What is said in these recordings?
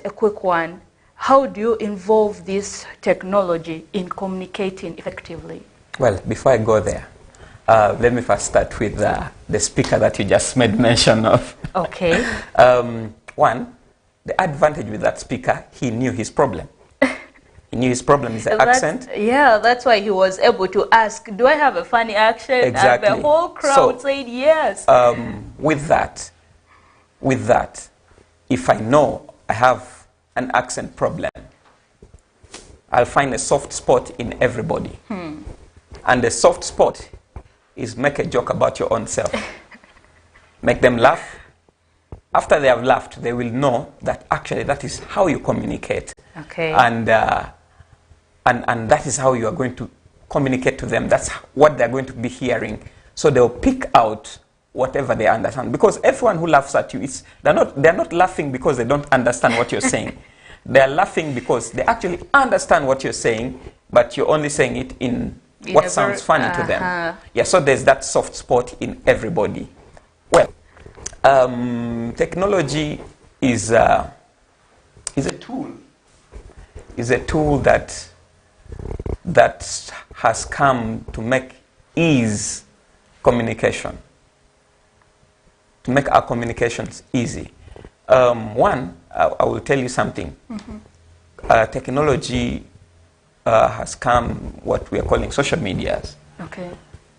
A quick one. How do you involve this technology in communicating effectively? Well, before I go there, let me first start with the speaker that you just made mention of. Okay. One, the advantage with that speaker, he knew his problem. He knew his problem is the accent. Yeah, that's why he was able to ask, do I have a funny accent? Exactly. And the whole crowd said yes. With that, if I know I have an accent problem, I'll find a soft spot in everybody. And the soft spot is make a joke about your own self. Make them laugh. After they have laughed, they will know that actually that is how you communicate. Okay. And that is how you are going to communicate to them. That's what they're going to be hearing. So they'll pick out whatever they understand. Because everyone who laughs at you, they're not laughing because they don't understand what you're saying. They're laughing because they actually understand what you're saying, but you're only saying it in what sounds funny to them. Yeah, so there's that soft spot in everybody. Well, technology is a tool. Is a tool that has come to make ease communication, to make our communications easy. One, I will tell you something. Technology has come what we are calling social medias. Okay.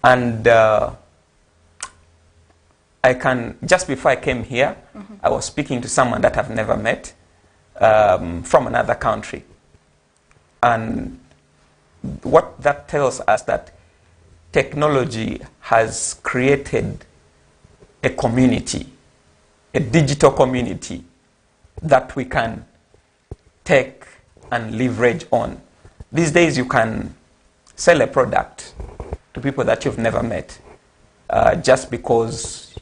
And just before I came here, I was speaking to someone that I've never met from another country. And what that tells us that technology has created a community, a digital community that we can take and leverage on. These days you can sell a product to people that you've never met just because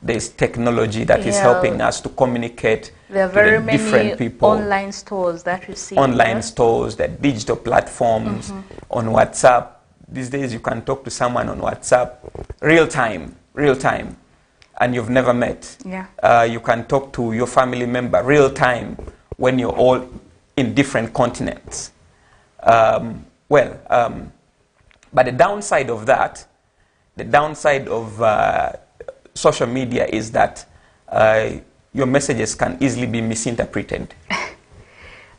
there's technology that is helping us to communicate there are to very the many different people. Online stores that we see. Online stores, the digital platforms, on WhatsApp. These days you can talk to someone on WhatsApp, real time, and you've never met. Yeah. You can talk to your family member real time when you're all in different continents. But the downside of that, the downside of social media is that your messages can easily be misinterpreted.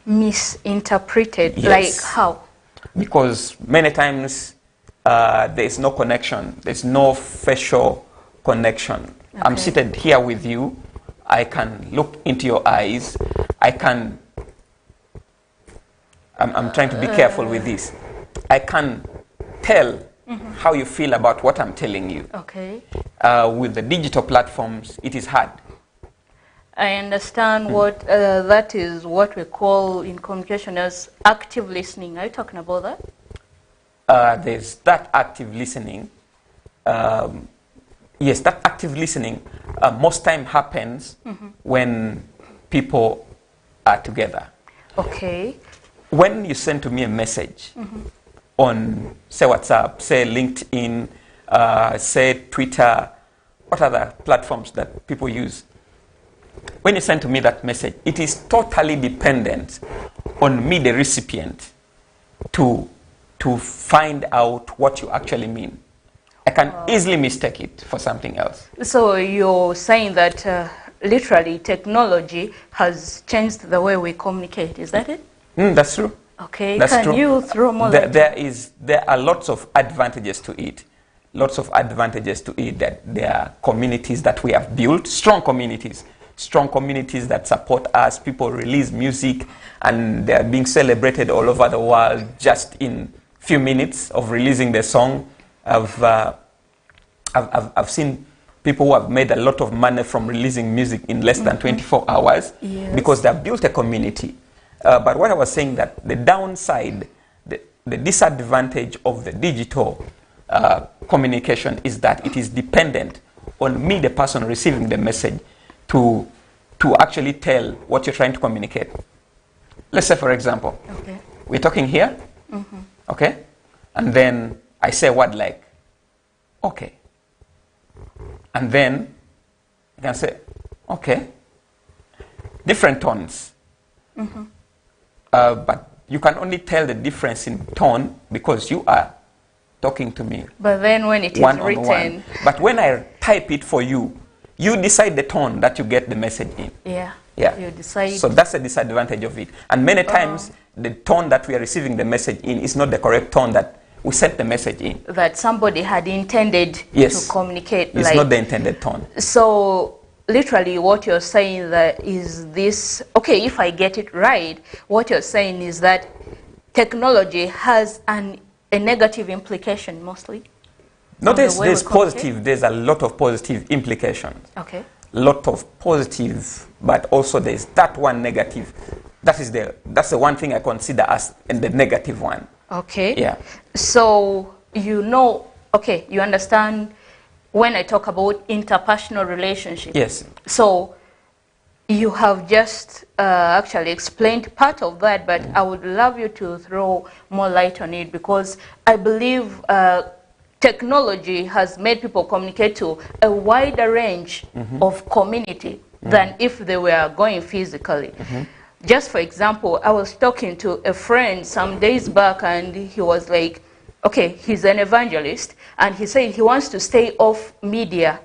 Misinterpreted? Yes. Like how? Because many times there is no connection. There's no facial connection. Okay. I'm seated here with you. I can look into your eyes. I'm trying to be careful with this. I can tell how you feel about what I'm telling you. Okay. With the digital platforms, it is hard. I understand what that is what we call in communication as active listening. Are you talking about that? There's that active listening. Yes, that active listening most time happens when people are together. Okay. When you send to me a message on, say, WhatsApp, say LinkedIn, say Twitter, what other platforms that people use? When you send to me that message, it is totally dependent on me, the recipient, to find out what you actually mean. I can easily mistake it for something else. So you're saying that literally technology has changed the way we communicate, is that it? That's true. Okay, that's can true. you throw more light? There are lots of advantages to it. Lots of advantages to it, that there are communities that we have built, strong communities that support us. People release music and they're being celebrated all over the world just in few minutes of releasing the song. I've seen people who have made a lot of money from releasing music in less than 24 hours because they've built a community. But what I was saying, that the downside, the disadvantage of the digital communication is that it is dependent on me, the person receiving the message, to actually tell what you're trying to communicate. Let's say, for example, we're talking here, okay? And then I say a word like, okay. And then you can say, okay. Different tones. But you can only tell the difference in tone because you are talking to me. But then when it is written... But when I type it for you, you decide the tone that you get the message in. Yeah. Yeah. You decide. So that's a disadvantage of it. And many times, the tone that we are receiving the message in is not the correct tone that we sent the message in. That somebody had intended to communicate. It's not the intended tone. So literally what you're saying that is this, okay, if I get it right, what you're saying is that technology has a negative implication mostly. Notice there's positive, there's a lot of positive implications. Okay. Lot of positive, but also there's that one negative. That's the one thing I consider as the negative one. Okay. Yeah. So you understand when I talk about interpersonal relationships. Yes. So you have just actually explained part of that, but I would love you to throw more light on it, because I believe technology has made people communicate to a wider range of community than if they were going physically. Just for example, I was talking to a friend some days back, and he was like, okay, he's an evangelist, and he said he wants to stay off media,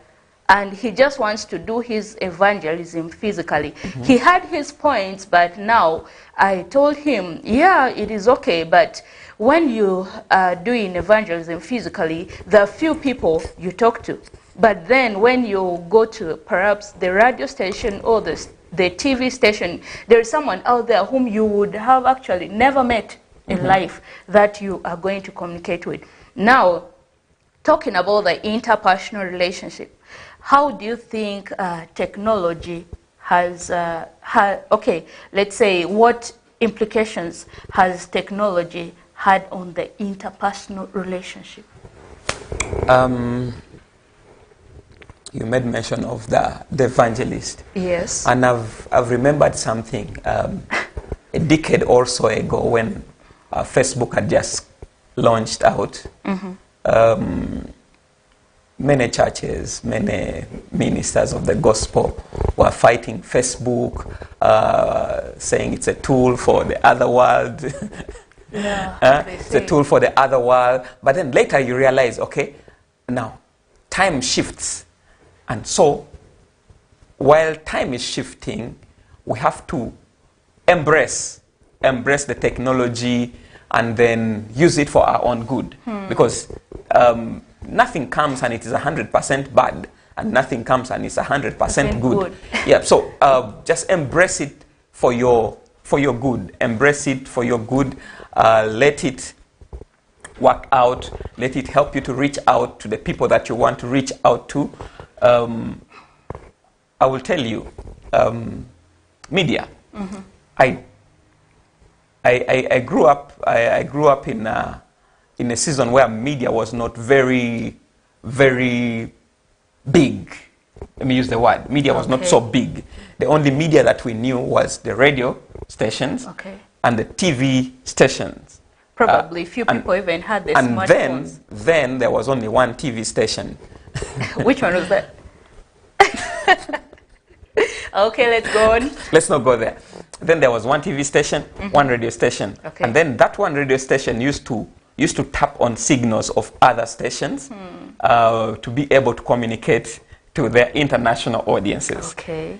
and he just wants to do his evangelism physically. He had his points, but now I told him, yeah, it is okay, but when you are doing evangelism physically, there are few people you talk to. But then when you go to perhaps the radio station or the TV station, there is someone out there whom you would have actually never met in life that you are going to communicate with. Now, talking about the interpersonal relationship, how do you think technology has, okay, let's say, what implications has technology had on the interpersonal relationship? You made mention of the evangelist. Yes. And I've remembered something a decade or so ago when Facebook had just launched out. Many churches, many ministers of the gospel were fighting Facebook, saying it's a tool for the other world. Yeah, it's a tool for the other world. But then later you realize, okay, now time shifts. And so, while time is shifting, we have to embrace the technology and then use it for our own good. Because nothing comes and it is 100% bad, and nothing comes and it's 100% good. Yeah, so just embrace it for your good. Embrace it for your good. Let it work out. Let it help you to reach out to the people that you want to reach out to. I will tell you, media. I grew up in a season where media was not very, very big. Let me use the word. Media was not so big. The only media that we knew was the radio stations and the TV stations. Probably few people even had the smartphones. And then there was only one TV station. Which one was that? Okay, let's go on. Let's not go there. Then there was one TV station, one radio station. And then that one radio station used to tap on signals of other stations to be able to communicate to their international audiences. Okay.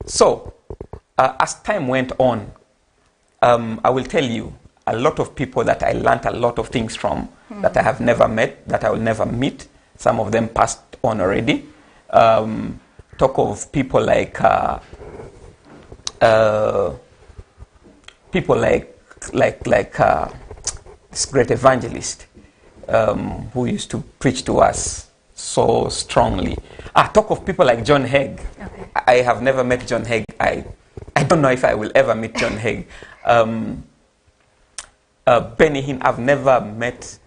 So, as time went on, I will tell you, a lot of people that I learned a lot of things from, that I have never met, that I will never meet. Some of them passed on already. Talk of people like this great evangelist who used to preach to us so strongly. Talk of people like John Hagee. Okay. I have never met John Hagee. I don't know if I will ever meet John Hagee. Benny Hinn, I've never met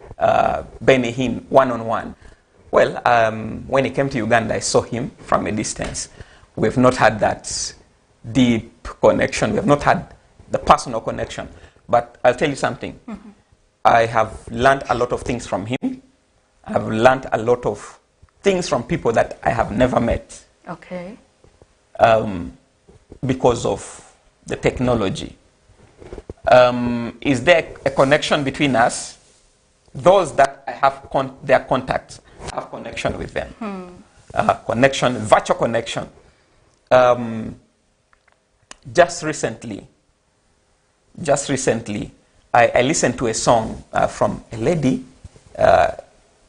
Benny Hinn one-on-one. Well, when he came to Uganda, I saw him from a distance. We've not had that deep connection. We have not had the personal connection. But I'll tell you something. I have learned a lot of things from him. I've learned a lot of things from people that I have never met. Okay. because of the technology. Is there a connection between us? Those that I have their contacts, I have connection with them. Connection, virtual connection. Just recently, I listened to a song from a lady.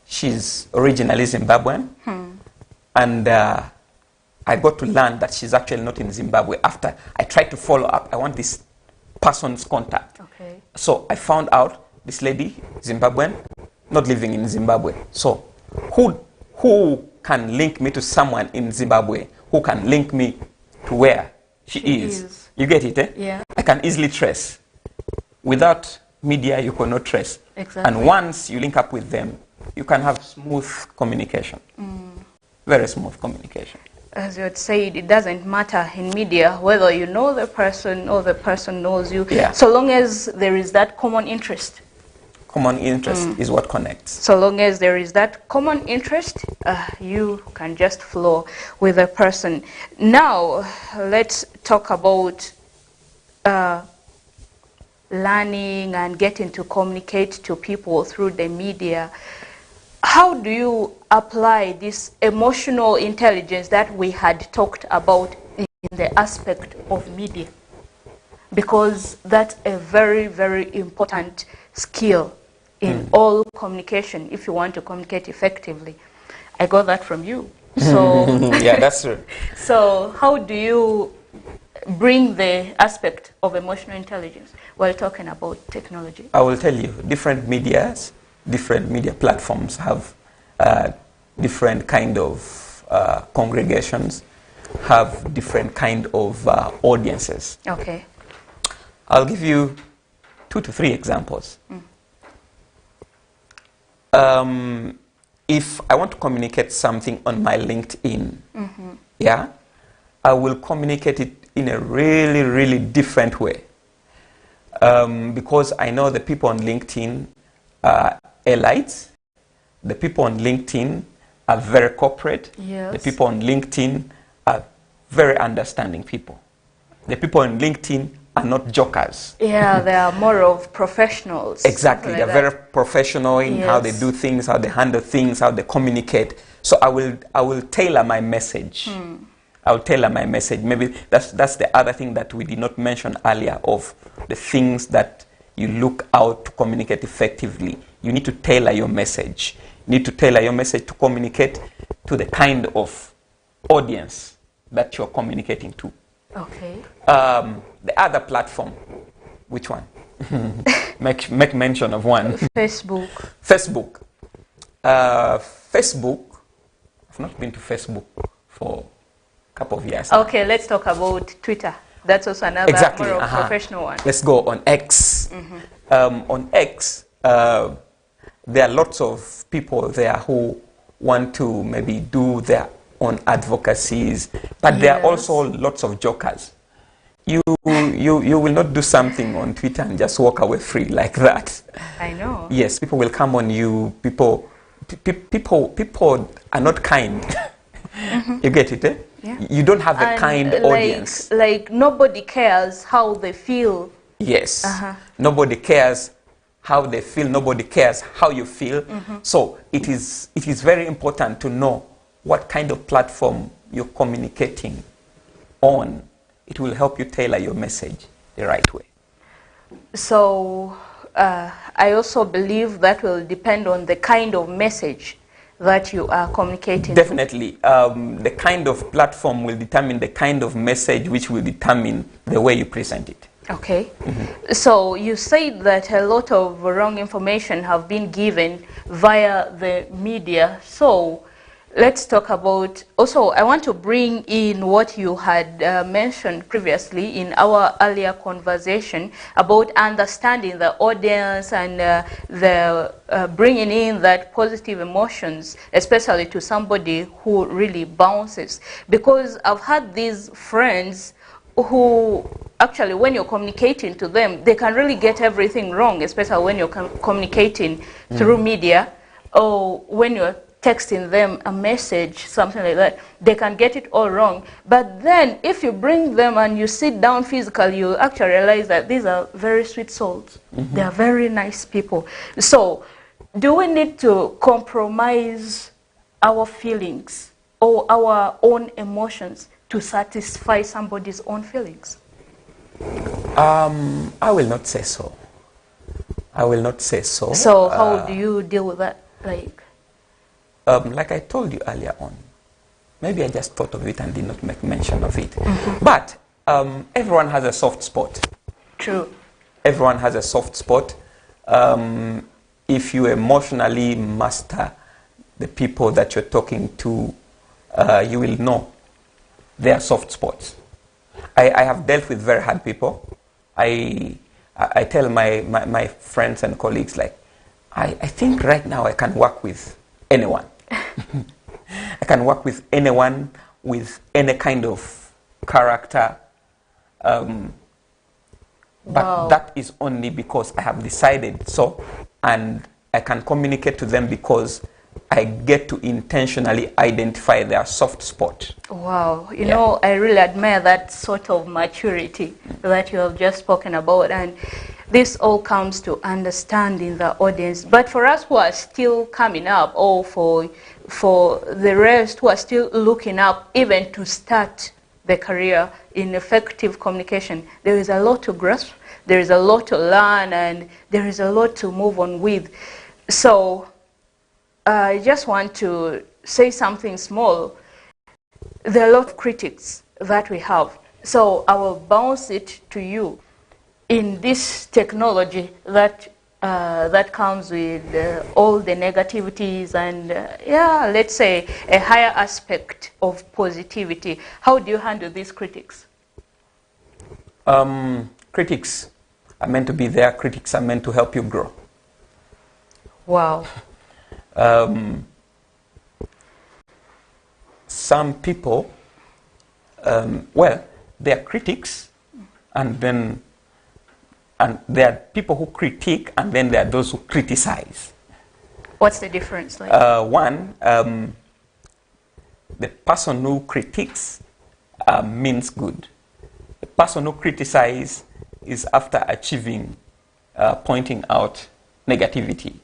She's originally Zimbabwean. And I got to learn that she's actually not in Zimbabwe. After I tried to follow up, I want this person's contact. Okay. So I found out this lady, Zimbabwean, not living in Zimbabwe. So who can link me to someone in Zimbabwe who can link me to where she is? You get it, eh? Yeah. I can easily trace. Without media, you cannot trace. Exactly. And once you link up with them, you can have smooth communication. Very smooth communication. As you had said, it doesn't matter in media whether you know the person or the person knows you, so long as there is that common interest. Common interest is what connects. So long as there is that common interest, you can just flow with a person. Now, let's talk about learning and getting to communicate to people through the media. How do you apply this emotional intelligence that we had talked about in the aspect of media? Because that's a very, very important skill in all communication if you want to communicate effectively. I got that from you. So yeah, that's true. So how do you bring the aspect of emotional intelligence while talking about technology? I will tell you, different media platforms have different kind of congregations, have different kind of audiences. Okay. I'll give you 2 to 3 examples. If I want to communicate something on my LinkedIn, yeah, I will communicate it in a really, really different way. Because I know the people on LinkedIn are elites. The people on LinkedIn are very corporate. Yes. The people on LinkedIn are very understanding people. The people on LinkedIn are not jokers. Yeah, they are more of professionals. Exactly. Like They're very professional in how they do things, how they handle things, how they communicate. So I will tailor my message. I will tailor my message. Maybe that's the other thing that we did not mention earlier, of the things that you look out to communicate effectively. You need to tailor your message. You need to tailor your message to communicate to the kind of audience that you're communicating to. Okay. The other platform, which one? make mention of one. Facebook. Facebook. Facebook. I've not been to Facebook for a couple of years. Okay, let's talk about Twitter. That's also another more of professional one. Let's go on X. On X, there are lots of people there who want to maybe do their own advocacies, but there are also lots of jokers. You will not do something on Twitter and just walk away free like that. I know. Yes, people will come on you. People are not kind. You get it, eh? Yeah. You don't have a kind audience. Like nobody cares how they feel. Yes. Nobody cares how they feel. Nobody cares how you feel. So it is very important to know what kind of platform you're communicating on. It will help you tailor your message the right way. So I also believe that will depend on the kind of message that you are communicating. Definitely. The kind of platform will determine the kind of message, which will determine the way you present it. Okay. So you said that a lot of wrong information have been given via the media. So let's talk about, also I want to bring in what you had mentioned previously in our earlier conversation about understanding the audience and bringing in that positive emotions, especially to somebody who really bounces. Because I've had these friends who actually, when you're communicating to them, they can really get everything wrong, especially when you're communicating through media, or when you're texting them a message, something like that, they can get it all wrong. But then if you bring them and you sit down physically, you actually realize that these are very sweet souls. They are very nice people. So do we need to compromise our feelings or our own emotions to satisfy somebody's own feelings? I will not say so. I will not say so. So how do you deal with that? Like I told you earlier on, maybe I just thought of it and did not make mention of it. But everyone has a soft spot. True. Everyone has a soft spot. If you emotionally master the people that you're talking to, you will know their soft spots. I have dealt with very hard people. I tell my friends and colleagues, like, I think right now I can work with anyone. I can work with anyone with any kind of character. But that is only because I have decided so, and I can communicate to them because I get to intentionally identify their soft spot. Wow, you know, I really admire that sort of maturity that you have just spoken about, and this all comes to understanding the audience. But for us who are still coming up, or for the rest who are still looking up even to start the career in effective communication, there is a lot to grasp, there is a lot to learn, and there is a lot to move on with. So I just want to say something small. There are a lot of critics that we have. So I will bounce it to you. In this technology that that comes with all the negativities and, yeah, let's say a higher aspect of positivity, how do you handle these critics? Critics are meant to be there. Critics are meant to help you grow. Wow. Some people, well, they are critics, and there are people who critique, and then there are those who criticize. What's the difference? One, the person who critiques means good. The person who criticizes is after achieving, pointing out negativity.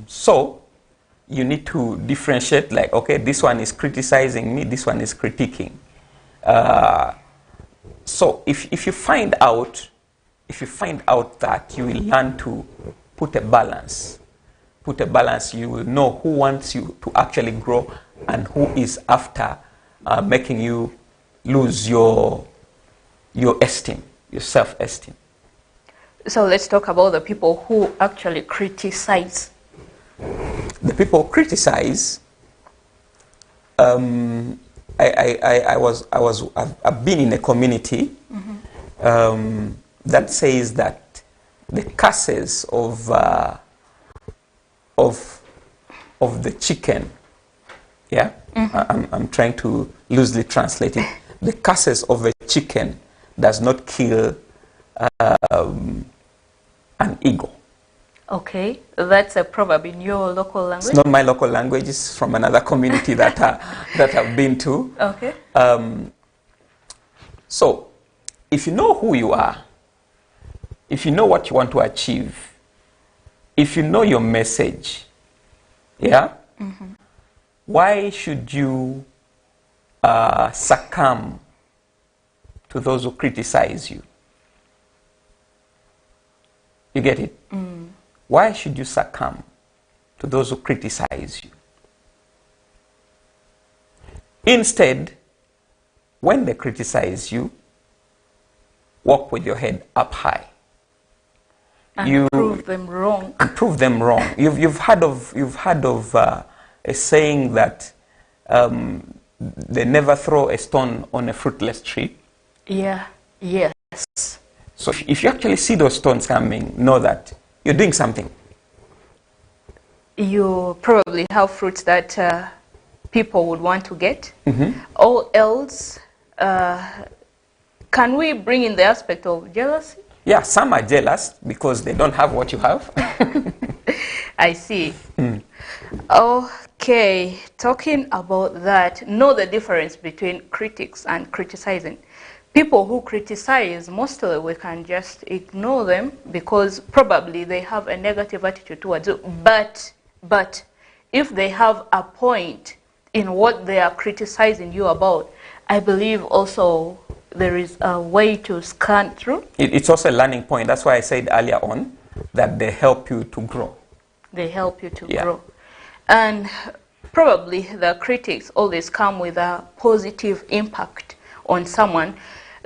So you need to differentiate, like, okay, this one is criticizing me, this one is critiquing. So if you find out that, you will learn to put a balance. You will know who wants you to actually grow and who is after making you lose your esteem, your self-esteem. So let's talk about the people who actually criticize. The people who criticize, I've been in a community that says that the curses of the chicken, yeah, I'm trying to loosely translate it. The curses of a chicken does not kill an eagle. Okay, that's a proverb in your local language? It's not my local language, it's from another community that I've been to. Okay. So, if you know who you are, if you know what you want to achieve, if you know your message, yeah, why should you succumb to those who criticize you? You get it? Why should you succumb to those who criticize you? Instead, when they criticize you, walk with your head up high. And prove them wrong. Prove them wrong. You've heard of a saying that they never throw a stone on a fruitless tree. Yeah. Yes. So if you actually see those stones coming, know that you're doing something. You probably have fruits that people would want to get. Or else, can we bring in the aspect of jealousy? Yeah, some are jealous because they don't have what you have. I see. Okay, talking about that, know the difference between critics and criticizing. People who criticize, mostly we can just ignore them because probably they have a negative attitude towards you. But if they have a point in what they are criticizing you about, I believe also there is a way to scan through. It's also a learning point. That's why I said earlier on that they help you to grow. They help you to grow. And probably the critics always come with a positive impact on someone.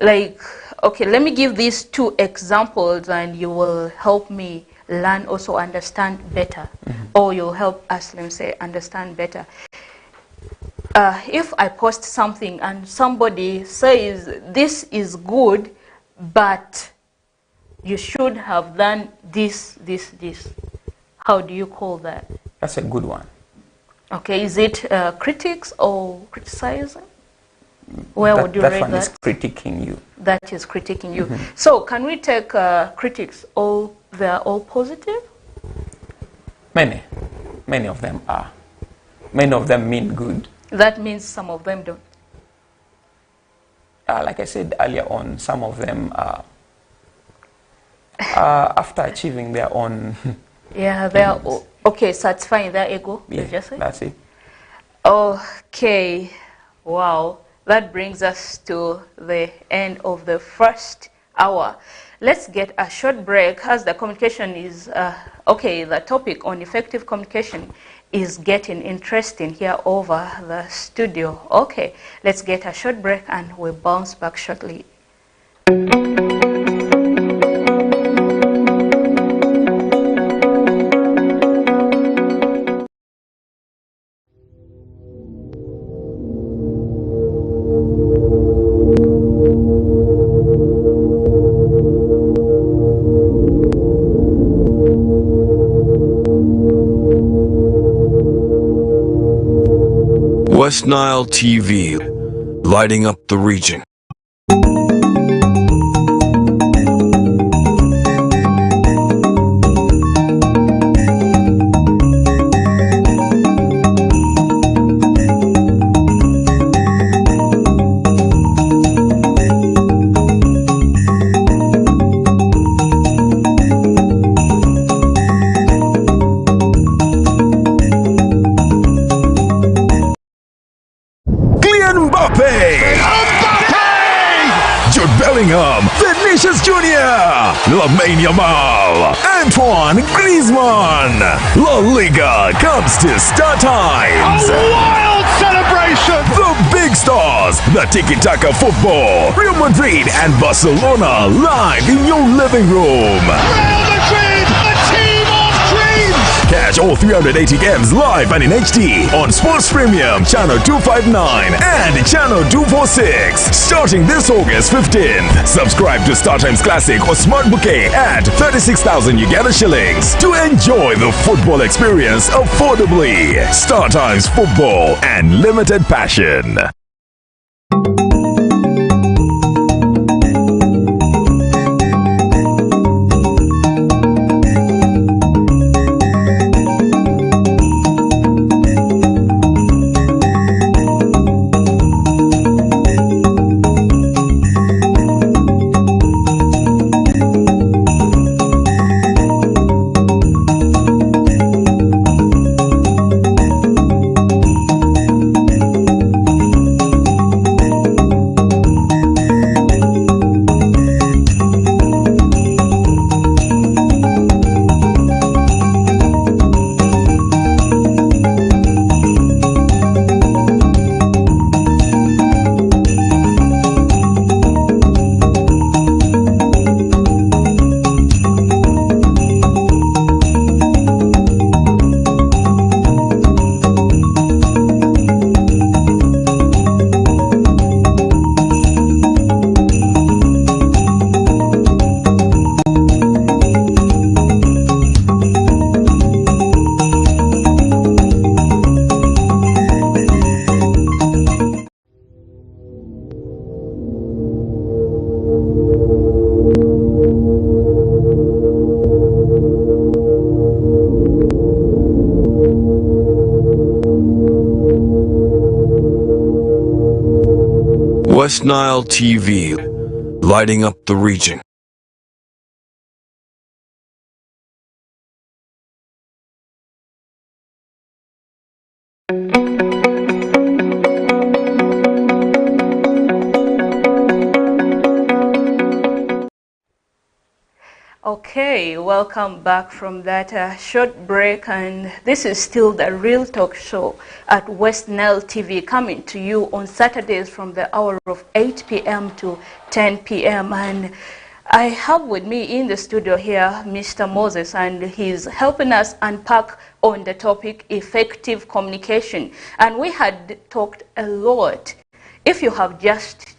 Like, okay, let me give these two examples and you will help me learn, also understand better. Or you'll help us, let me say, understand better. If I post something and somebody says, this is good, but you should have done this. How do you call that? That's a good one. Okay, is it critics or criticizing? Where would you rate that? That one is critiquing you. That is critiquing you. So can we take critics, they're all positive? Many of them are. Many of them mean good. That means some of them don't. Like I said earlier on, some of them are after achieving their own. Yeah, they are okay, satisfying their ego. Yeah, just say? that's it. Okay, wow. That brings us to the end of the first hour. Let's get a short break as the communication is, the topic on effective communication is getting interesting here over the studio. Okay, let's get a short break and we'll bounce back shortly. West Nile TV, lighting up the region. Vinicius Jr., Lamine Yamal, Antoine Griezmann. La Liga comes to Star Times. A wild celebration! The big stars, the tiki-taka football, Real Madrid and Barcelona live in your living room. Real Madrid, a team of dreams! Catch all 380 games live and in HD on Sports Premium, Channel 259 and Channel 246. Starting this August 15th. Subscribe to StarTimes Classic or Smart Bouquet at 36,000 Uganda shillings to enjoy the football experience affordably. StarTimes Football and Limited Passion. West Nile TV, lighting up the region. Okay, welcome back from that short break, and this is still the Real Talk Show at West Nile TV, coming to you on Saturdays from the hour of 8 p.m. to 10 p.m. And I have with me in the studio here Mr. Moses, and he's helping us unpack on the topic effective communication. And we had talked a lot. If you have just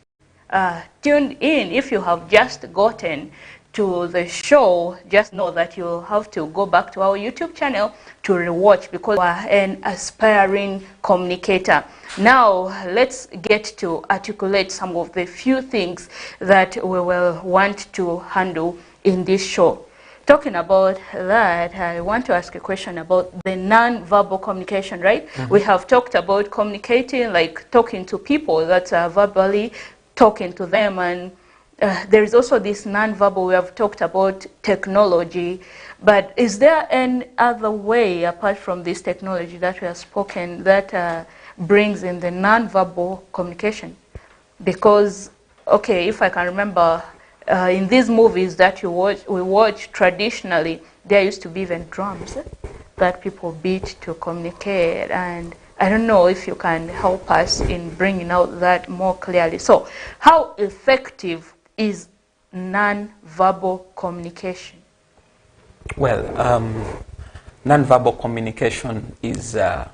tuned in, if you have just gotten to the show, just know that you'll have to go back to our YouTube channel to rewatch, because we are an aspiring communicator. Now, let's get to articulate some of the few things that we will want to handle in this show. Talking about that, I want to ask a question about the non-verbal communication, right? We have talked about communicating, like talking to people, that's verbally talking to them, and there is also this non-verbal. We have talked about technology, but is there any other way apart from this technology that we have spoken that brings in the non-verbal communication? Because, okay, if I can remember, in these movies that we watch traditionally, there used to be even drums that people beat to communicate, and I don't know if you can help us in bringing out that more clearly. So, how effective is non-verbal communication? Well, non-verbal communication is, I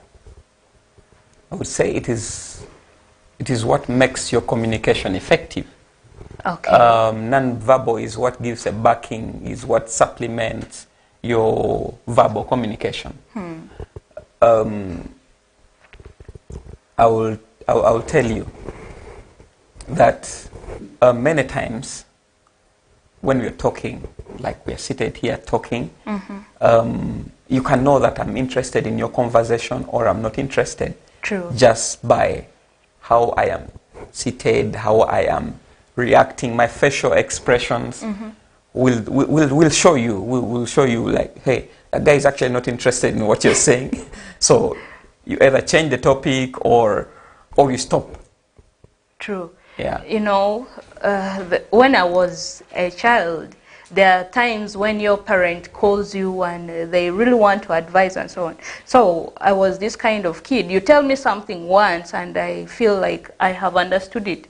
would say, it is what makes your communication effective. Okay. Non-verbal is what gives a backing, is what supplements your verbal communication. I'll tell you that many times when we're talking, like we're seated here talking, you can know that I'm interested in your conversation or I'm not interested. True. Just by how I am seated, how I am reacting, my facial expressions will show you. Will show you, like, hey, that guy is actually not interested in what you're saying. So you either change the topic or you stop. True. Yeah. You know, when I was a child, there are times when your parent calls you and they really want to advise and so on. So I was this kind of kid. You tell me something once and I feel like I have understood it,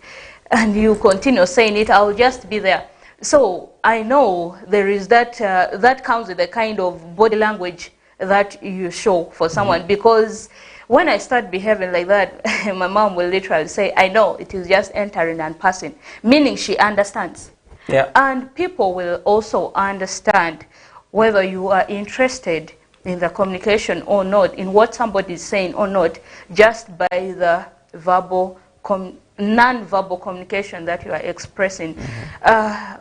and you continue saying it, I'll just be there. So I know there is that, that comes with the kind of body language that you show for someone, because when I start behaving like that, my mom will literally say, I know, it is just entering and passing, meaning she understands. Yeah. And people will also understand whether you are interested in the communication or not, in what somebody is saying or not, just by the non-verbal communication that you are expressing.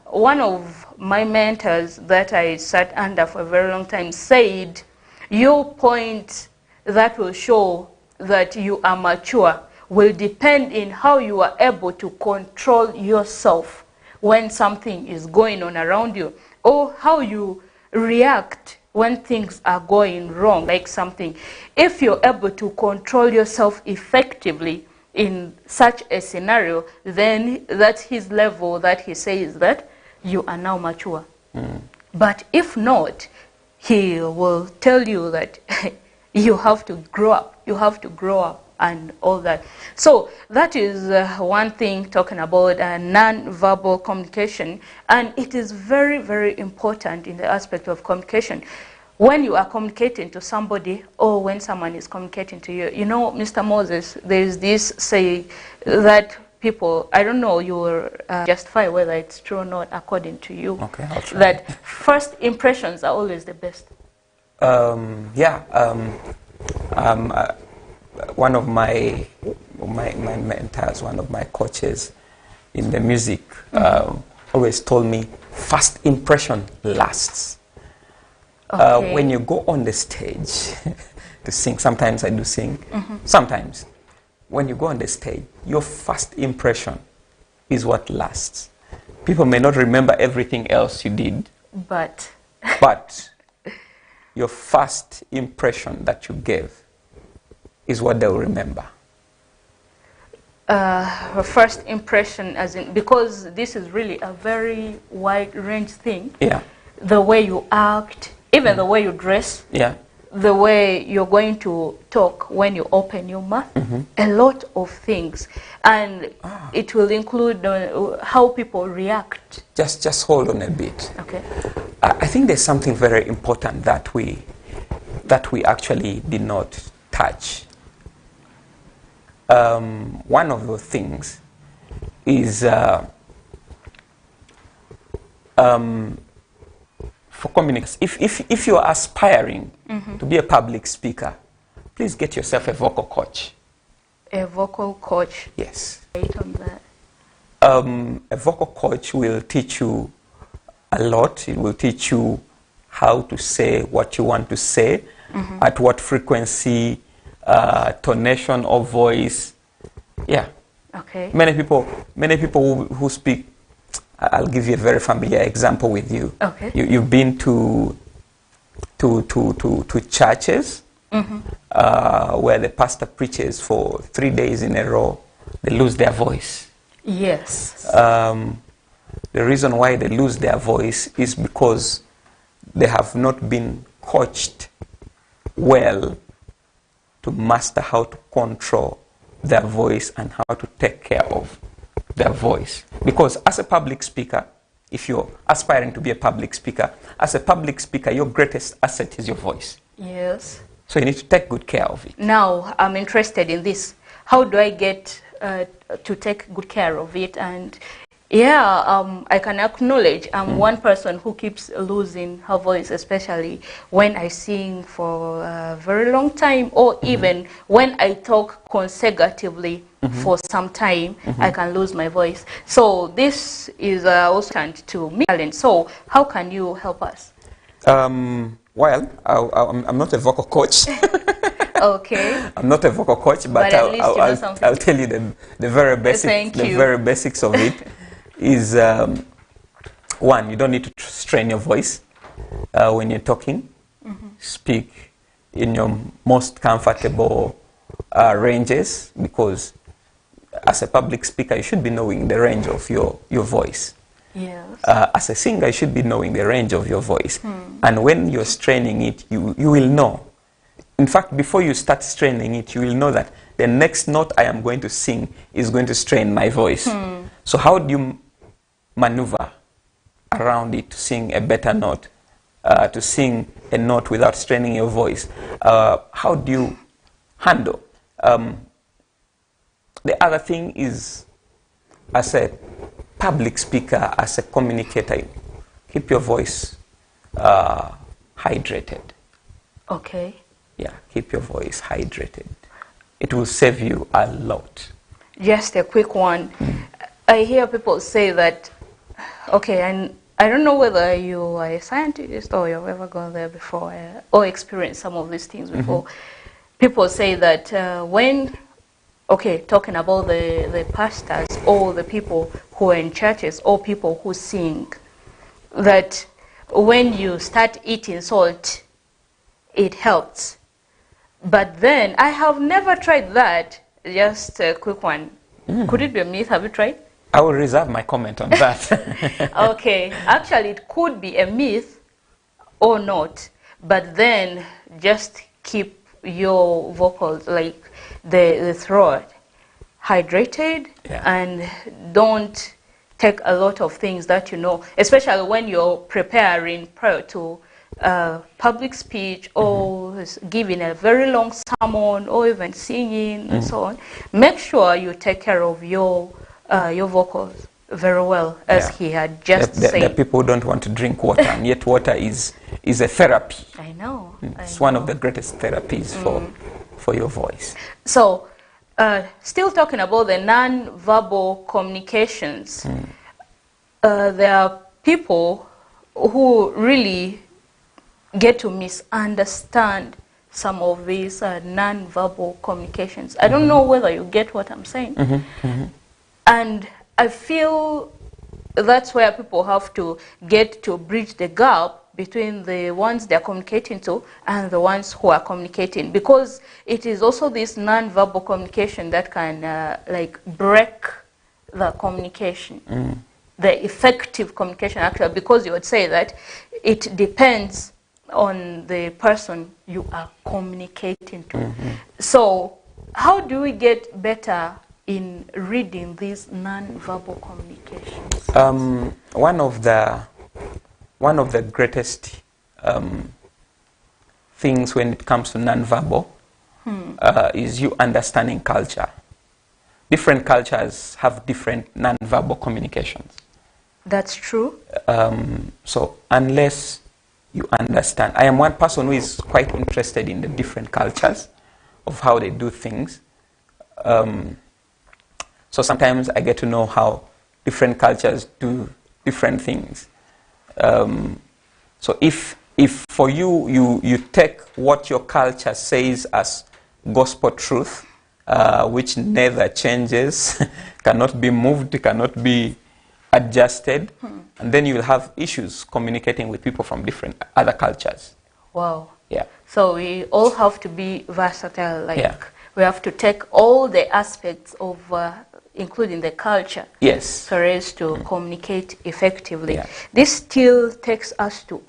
One of my mentors that I sat under for a very long time said, your point that will show that you are mature will depend in how you are able to control yourself when something is going on around you, or how you react when things are going wrong, like something. If you're able to control yourself effectively in such a scenario, then that's his level that he says that you are now mature. But if not, he will tell you that you have to grow up, you have to grow up and all that. So that is one thing, talking about non-verbal communication, and it is very, very important in the aspect of communication. When you are communicating to somebody or when someone is communicating to you, you know, Mr. Moses, there is this say that people, I don't know, you will justify whether it's true or not according to you. Okay, I'll try. That first impressions are always the best. One of my mentors, one of my coaches in the music, always told me, first impression lasts. Okay. When you go on the stage to sing, sometimes I do sing, sometimes when you go on the stage, your first impression is what lasts. People may not remember everything else you did, But but your first impression that you gave is what they'll remember. first impression, as in, because this is really a very wide range thing. Yeah, The way you act, even the way you dress, yeah, the way you're going to talk when you open your mouth, a lot of things. And it will include how people react. just hold on a bit. Okay. I think there's something very important that we actually did not touch. One of the things is for communicants. If you're aspiring to be a public speaker, please get yourself a vocal coach. A vocal coach. Yes. Right on that. A vocal coach will teach you a lot. It will teach you how to say what you want to say, at what frequency, tonation of voice. Yeah. Okay. Many people who speak, I'll give you a very familiar example with you. Okay. You've been to churches where the pastor preaches for 3 days in a row. They lose their voice. Yes. The reason why they lose their voice is because they have not been coached well to master how to control their voice and how to take care of their voice. Because as a public speaker, if you're aspiring to be a public speaker, as a public speaker, your greatest asset is your voice. Yes. So you need to take good care of it. Now, I'm interested in this. How do I get to take good care of it? And yeah, I can acknowledge I'm one person who keeps losing her voice, especially when I sing for a very long time, or even when I talk consecutively for some time, I can lose my voice. So this is also to me. So how can you help us? Well, I'm not a vocal coach. Okay. I'm not a vocal coach, but at least you know something. I'll tell you the very basics of it. Is one, you don't need to strain your voice when you're talking. Speak in your most comfortable ranges, because as a public speaker you should be knowing the range of your voice. Yes. As a singer you should be knowing the range of your voice, and when you're straining it, you will know. In fact, before you start straining it, you will know that the next note I am going to sing is going to strain my voice. So how do you maneuver around it to sing a better note, to sing a note without straining your voice? How do you handle? The other thing is, as a public speaker, as a communicator, keep your voice hydrated. Okay. Yeah, keep your voice hydrated. It will save you a lot. Just a quick one. I hear people say that, okay, and I don't know whether you are a scientist or you've ever gone there before or experienced some of these things before. People say that when, okay, talking about the pastors or the people who are in churches or people who sing, that when you start eating salt, it helps. But then, I have never tried that. Just a quick one. Could it be a myth? Have you tried? I will reserve my comment on that. Okay. Actually, it could be a myth or not. But then, just keep your vocals, like the throat, hydrated. Yeah. And don't take a lot of things that you know, especially when you're preparing prior to public speech or giving a very long sermon or even singing and so on. Make sure you take care of your vocals very well, as he had just said. There are people who don't want to drink water, and yet water is a therapy. I know. It's one of the greatest therapies for your voice. So, still talking about the non-verbal communications, there are people who really get to misunderstand some of these non-verbal communications. I don't know whether you get what I'm saying. And I feel that's where people have to get to bridge the gap between the ones they're communicating to and the ones who are communicating, because it is also this non-verbal communication that can like break the communication, the effective communication actually, because you would say that it depends on the person you are communicating to. So how do we get better in reading these non-verbal communications? One of the greatest things when it comes to non-verbal is you understanding culture. Different cultures have different non-verbal communications. That's true. So unless you understand, I am one person who is quite interested in the different cultures of how they do things. So sometimes I get to know how different cultures do different things. So if for you take what your culture says as gospel truth, which never changes, cannot be moved, cannot be adjusted, and then you will have issues communicating with people from different other cultures. Wow. Yeah. So we all have to be versatile, like Yeah. we have to take all the aspects of, including the culture, Yes. so as to communicate effectively. Yeah. This still takes us to...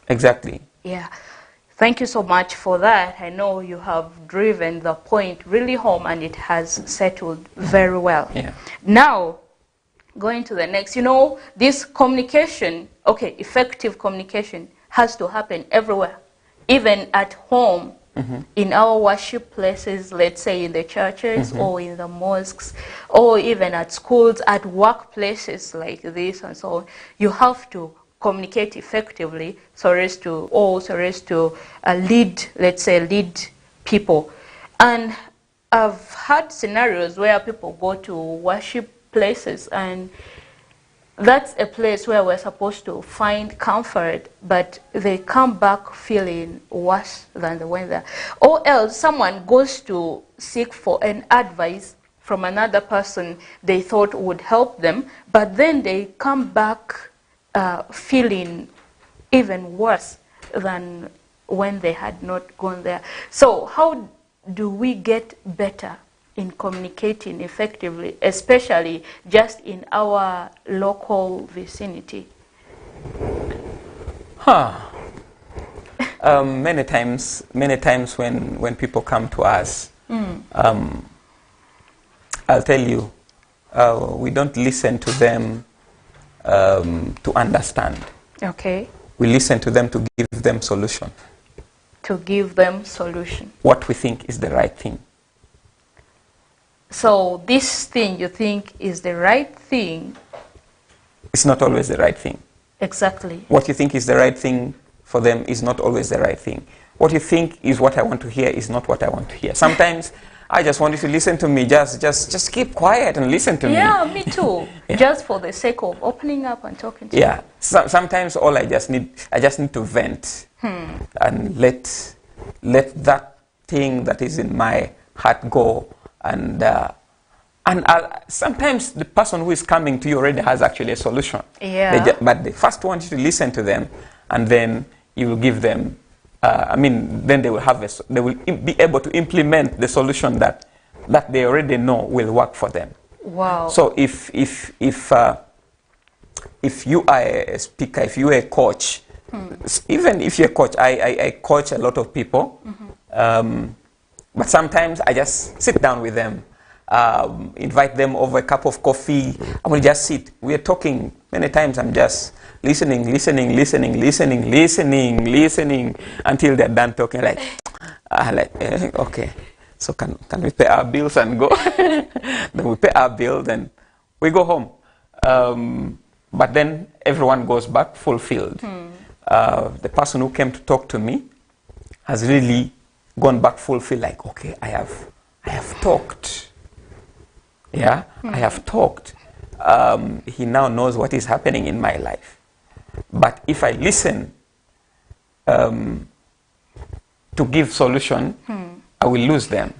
Exactly. Yeah. Thank you so much for that. I know you have driven the point really home and it has settled very well. Yeah. Now, going to the next, you know, this communication, okay, effective communication has to happen everywhere, even at home, in our worship places, let's say in the churches or in the mosques, or even at schools, at workplaces like this and so on. You have to communicate effectively so as to lead, let's say, lead people. And I've had scenarios where people go to worship places and that's a place where we're supposed to find comfort, but they come back feeling worse than they went there. Or else someone goes to seek for an advice from another person they thought would help them, but then they come back feeling even worse than when they had not gone there. So how do we get better in communicating effectively, especially just in our local vicinity? Many times when people come to us, I'll tell you, we don't listen to them to understand. Okay. We listen to them to give them solution. To give them solution. What we think is the right thing. So this thing you think is the right thing. It's not always the right thing. Exactly. What you think is the right thing for them is not always the right thing. What you think is what I want to hear is not what I want to hear. Sometimes I just want you to listen to me. Just keep quiet and listen to me. Yeah, me too. Yeah. Just for the sake of opening up and talking to Yeah. Sometimes all I just need to vent and let that thing that is in my heart go. And sometimes the person who is coming to you already has actually a solution. Yeah. But they first want you to listen to them, and then you will give them. Then they will they will be able to implement the solution that they already know will work for them. Wow. So if you are a speaker, if you are a coach, even if you're a coach, I coach a lot of people. But sometimes I just sit down with them, invite them over a cup of coffee, and we just sit. We are talking. Many times I'm just listening until they're done talking. Okay, so can we pay our bills and go? Then we pay our bills and we go home. But then everyone goes back fulfilled. The person who came to talk to me has really gone back fulfilled, like, okay, I have talked. Yeah, I have talked. He now knows what is happening in my life. But if I listen to give solution, I will lose them.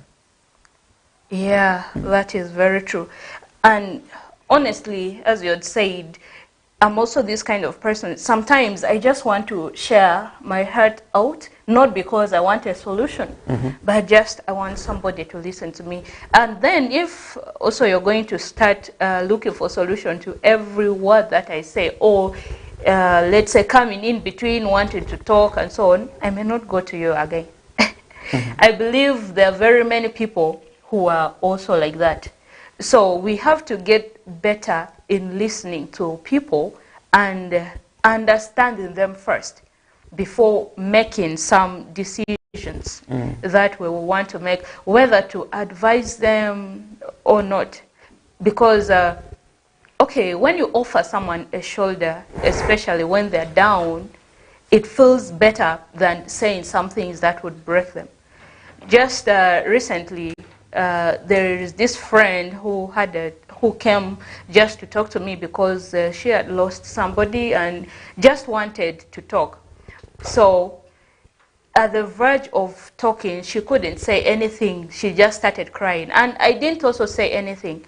Yeah, that is very true. And honestly, as you had said, I'm also this kind of person. Sometimes I just want to share my heart out, not because I want a solution, but just I want somebody to listen to me. And then if also you're going to start looking for solution to every word that I say, or let's say coming in between wanting to talk and so on, I may not go to you again. I believe there are very many people who are also like that. So we have to get better in listening to people and understanding them first before making some decisions that we will want to make, whether to advise them or not. Because, okay, when you offer someone a shoulder, especially when they're down, it feels better than saying some things that would break them. Just recently, there is this friend who came just to talk to me because she had lost somebody and just wanted to talk. So at the verge of talking, she couldn't say anything. She just started crying. And I didn't also say anything.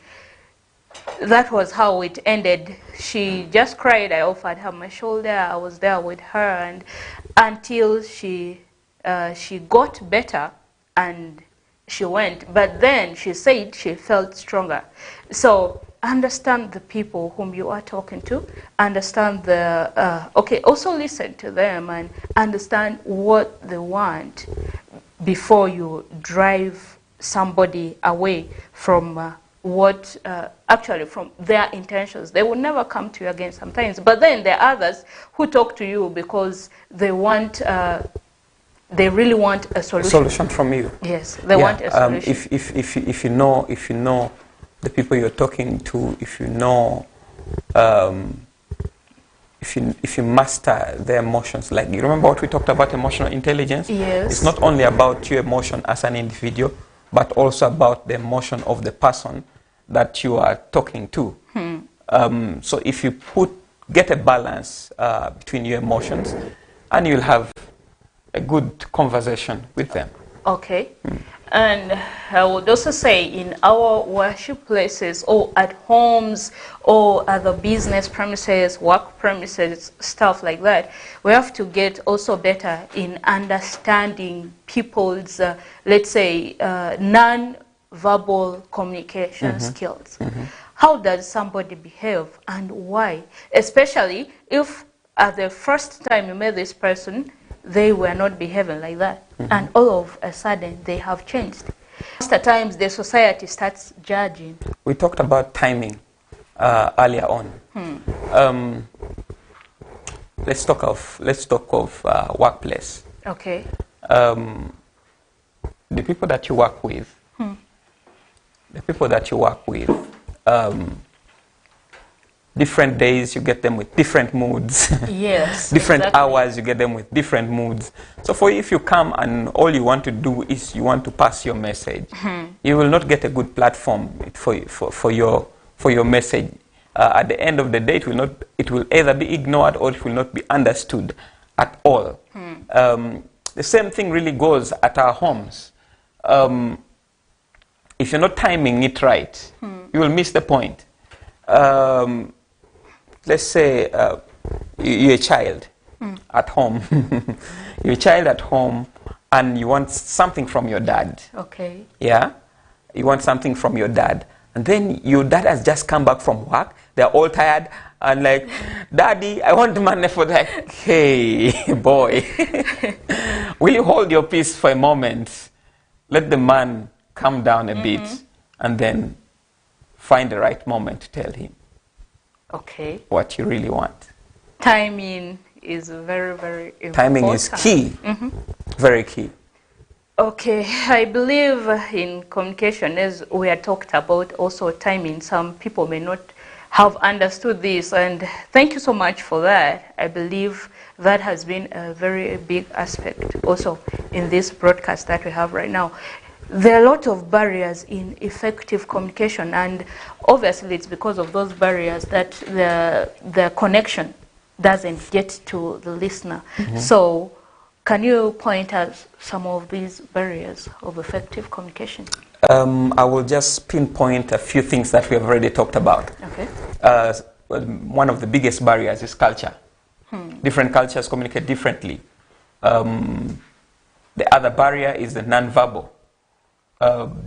That was how it ended. She just cried. I offered her my shoulder. I was there with her, and until she got better and she went. But then she said she felt stronger. So understand the people whom you are talking to. Understand also listen to them and understand what they want before you drive somebody away from actually from their intentions. They will never come to you again sometimes. But then there are others who talk to you because they want, they really want a solution. A solution from you. Yes, they want a solution. If you know the people you're talking to, if you know, if you master their emotions, like you remember what we talked about emotional intelligence? Yes. It's not only about your emotion as an individual, but also about the emotion of the person that you are talking to. So if you get a balance between your emotions, and you'll have a good conversation with them. Okay. And I would also say in our worship places or at homes or other business premises, work premises, stuff like that, we have to get also better in understanding people's, let's say, non-verbal communication skills. How does somebody behave and why? Especially if at the first time you met this person, they were not behaving like that. And all of a sudden, they have changed. Most of the times, the society starts judging. We talked about timing earlier on. Let's talk of workplace. Okay. The people that you work with, different days you get them with different moods. Yes. Different exactly. hours you get them with different moods. So for you, if you come and all you want to do is you want to pass your message, you will not get a good platform for your message. At the end of the day, it will either be ignored or it will not be understood at all. The same thing really goes at our homes. If you're not timing it right, you will miss the point. Let's say you're a child at home. You're a child at home and you want something from your dad. Okay. Yeah? You want something from your dad. And then your dad has just come back from work. They're all tired and like, Daddy, I want money for that. Hey, boy. Will you hold your peace for a moment? Let the man calm down a bit and then find the right moment to tell him what you really want. Timing is very, very important. Timing is key. Very key. Okay, I believe in communication, as we had talked about, also timing. Some people may not have understood this, and thank you so much for that. I believe that has been a very big aspect also in this broadcast that we have right now. There are a lot of barriers in effective communication, and obviously it's because of those barriers that the connection doesn't get to the listener. So can you point out some of these barriers of effective communication? I will just pinpoint a few things that we have already talked about. Okay. One of the biggest barriers is culture. Different cultures communicate differently. The other barrier is the non-verbal.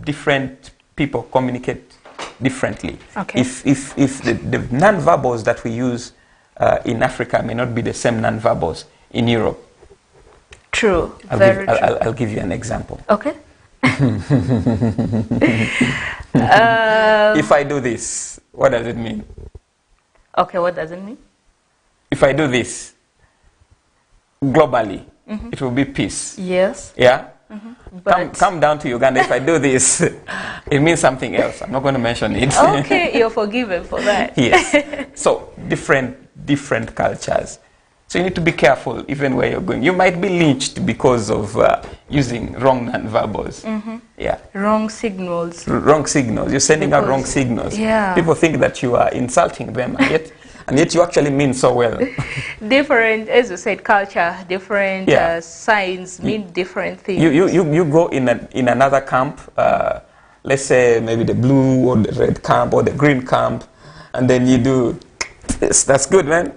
Different people communicate differently. Okay. If the non-verbals that we use in Africa may not be the same non-verbals in Europe. True. I'll give you an example. Okay. If I do this, what does it mean? Okay, what does it mean? If I do this, globally, it will be peace. Yes. Yeah? But Come down to Uganda. If I do this, it means something else. I'm not going to mention it. okay, you're forgiven for that. Yes. So different cultures. So you need to be careful even where you're going. You might be lynched because of using wrong non-verbals. Yeah. Wrong signals. Wrong signals. You're sending out wrong signals. Yeah. People think that you are insulting them, and yet you actually mean so well. Different, as you said, culture, different Yeah. signs mean different things. You go in another camp, let's say maybe the blue or the red camp or the green camp, and then you do this. That's good, man.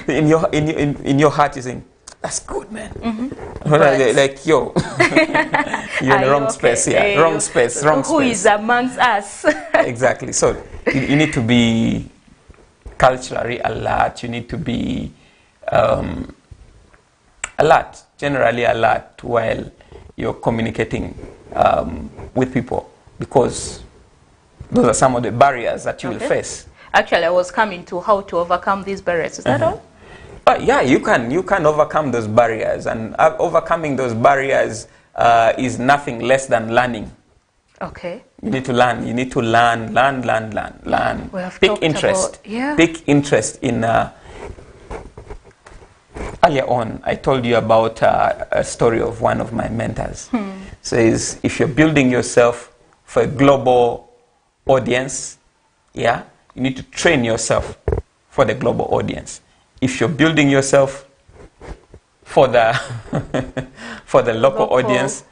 in your heart, you think that's good, man. Like yo, you're in the wrong space. Yeah, wrong space. Wrong space. Who is amongst us? Exactly. So you need to be culturally alert. You need to be alert, generally alert while you're communicating with people, because those are some of the barriers that you will face. Actually, I was coming to how to overcome these barriers. Is that all? Yeah, you can overcome those barriers, and overcoming those barriers is nothing less than learning. Okay. You need to learn. You need to learn. We have Pick talked interest. about, yeah. Pick interest in. Earlier on, I told you about a story of one of my mentors. Says if you're building yourself for a global audience, yeah, you need to train yourself for the global audience. If you're building yourself for the for the local audience,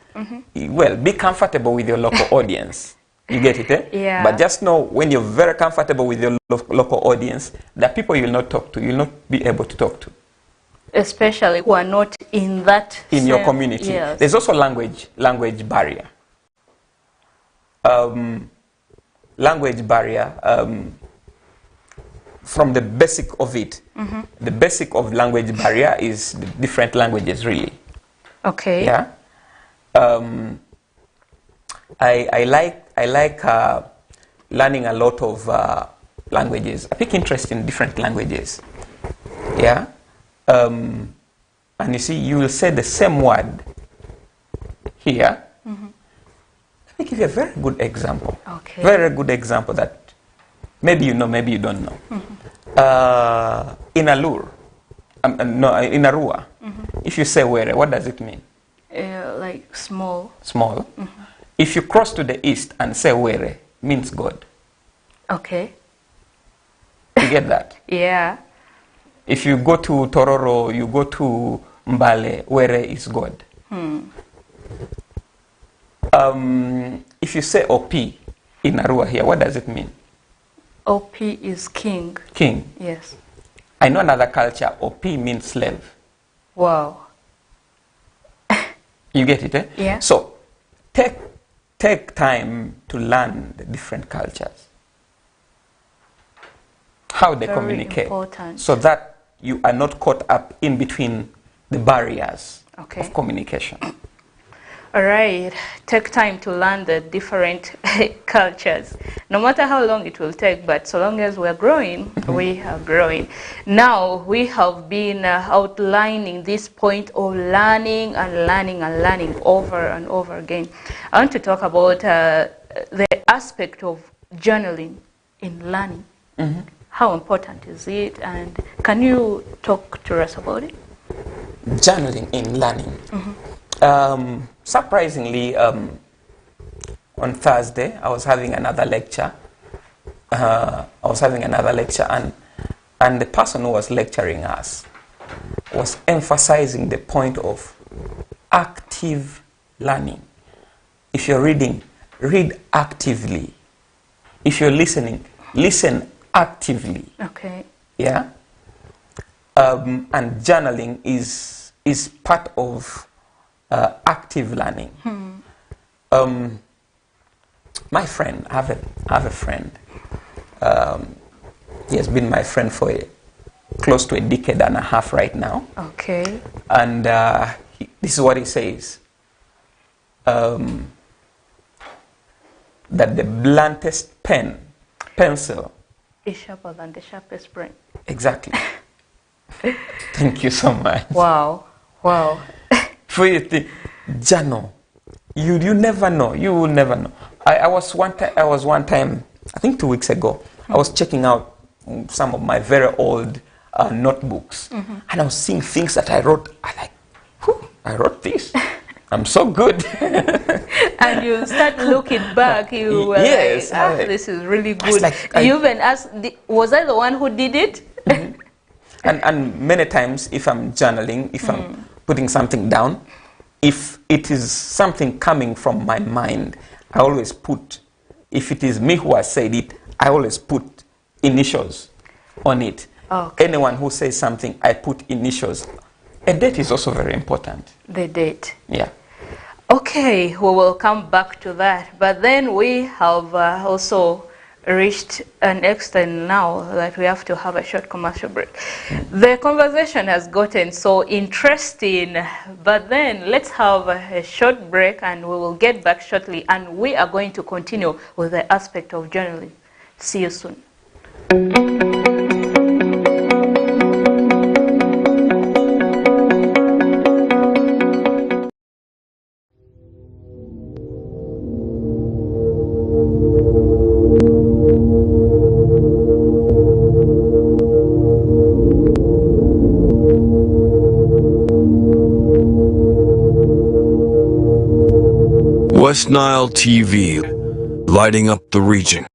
well, be comfortable with your local audience. You get it, eh? Yeah. But just know when you're very comfortable with your local audience, the people you will not talk to, you'll not be able to talk to. Especially who are not in that In your community. Yes. There's also language barrier. Language barrier, from the basic of it, the basic of language barrier is the different languages, really. Okay. Yeah. I like learning a lot of languages. I take interest in different languages. Yeah. And you see, you will say the same word here. Let me give you a very good example. Okay. Very good example that maybe you know, maybe you don't know. In Alur, no, in Arua, if you say were, what does it mean? Like small. Small. If you cross to the east and say were, means God. Okay. You get that? Yeah. If you go to Tororo, you go to Mbale, were is God. If you say OP in Arua here, what does it mean? OP is king. King. Yes. I know another culture, OP means slave. Wow. You get it, eh? Yeah. So, take time to learn the different cultures. How they Very communicate. important. So that you are not caught up in between the barriers Okay. of communication. All right. Take time to learn the different cultures. No matter how long it will take, but so long as we're growing, we are growing. Now, we have been outlining this point of learning and learning and learning over and over again. I want to talk about the aspect of journaling in learning. How important is it? And can you talk to us about it? Journaling in learning. Surprisingly, on Thursday, I was having another lecture. And the person who was lecturing us was emphasizing the point of active learning. If you're reading, read actively. If you're listening, listen actively. Okay. Yeah. And journaling is part of active learning. My friend, I have a friend. He has been my friend for close to a decade and a half right now. Okay. And this is what he says. That the bluntest pencil is sharper than the sharpest brain. Exactly. Thank you so much. Wow. Wow. For you to journal, you never know. You will never know. I was one time, I think 2 weeks ago, I was checking out some of my very old notebooks, and I was seeing things that I wrote. I wrote this. I'm so good. And you start looking back, you were yes, like, this is really good. Like, you even asked, was I the one who did it? And many times, if I'm journaling, if I'm putting something down, if it is something coming from my mind, I always put, if it is me who has said it, I always put initials on it. Okay. Anyone who says something, I put initials. A date is also very important. The date. Yeah. Okay, we will come back to that. But then we have also reached an extent now that we have to have a short commercial break. The conversation has gotten so interesting, but then let's have a short break and we will get back shortly, and we are going to continue with the aspect of journaling. See you soon. West Nile TV, lighting up the region.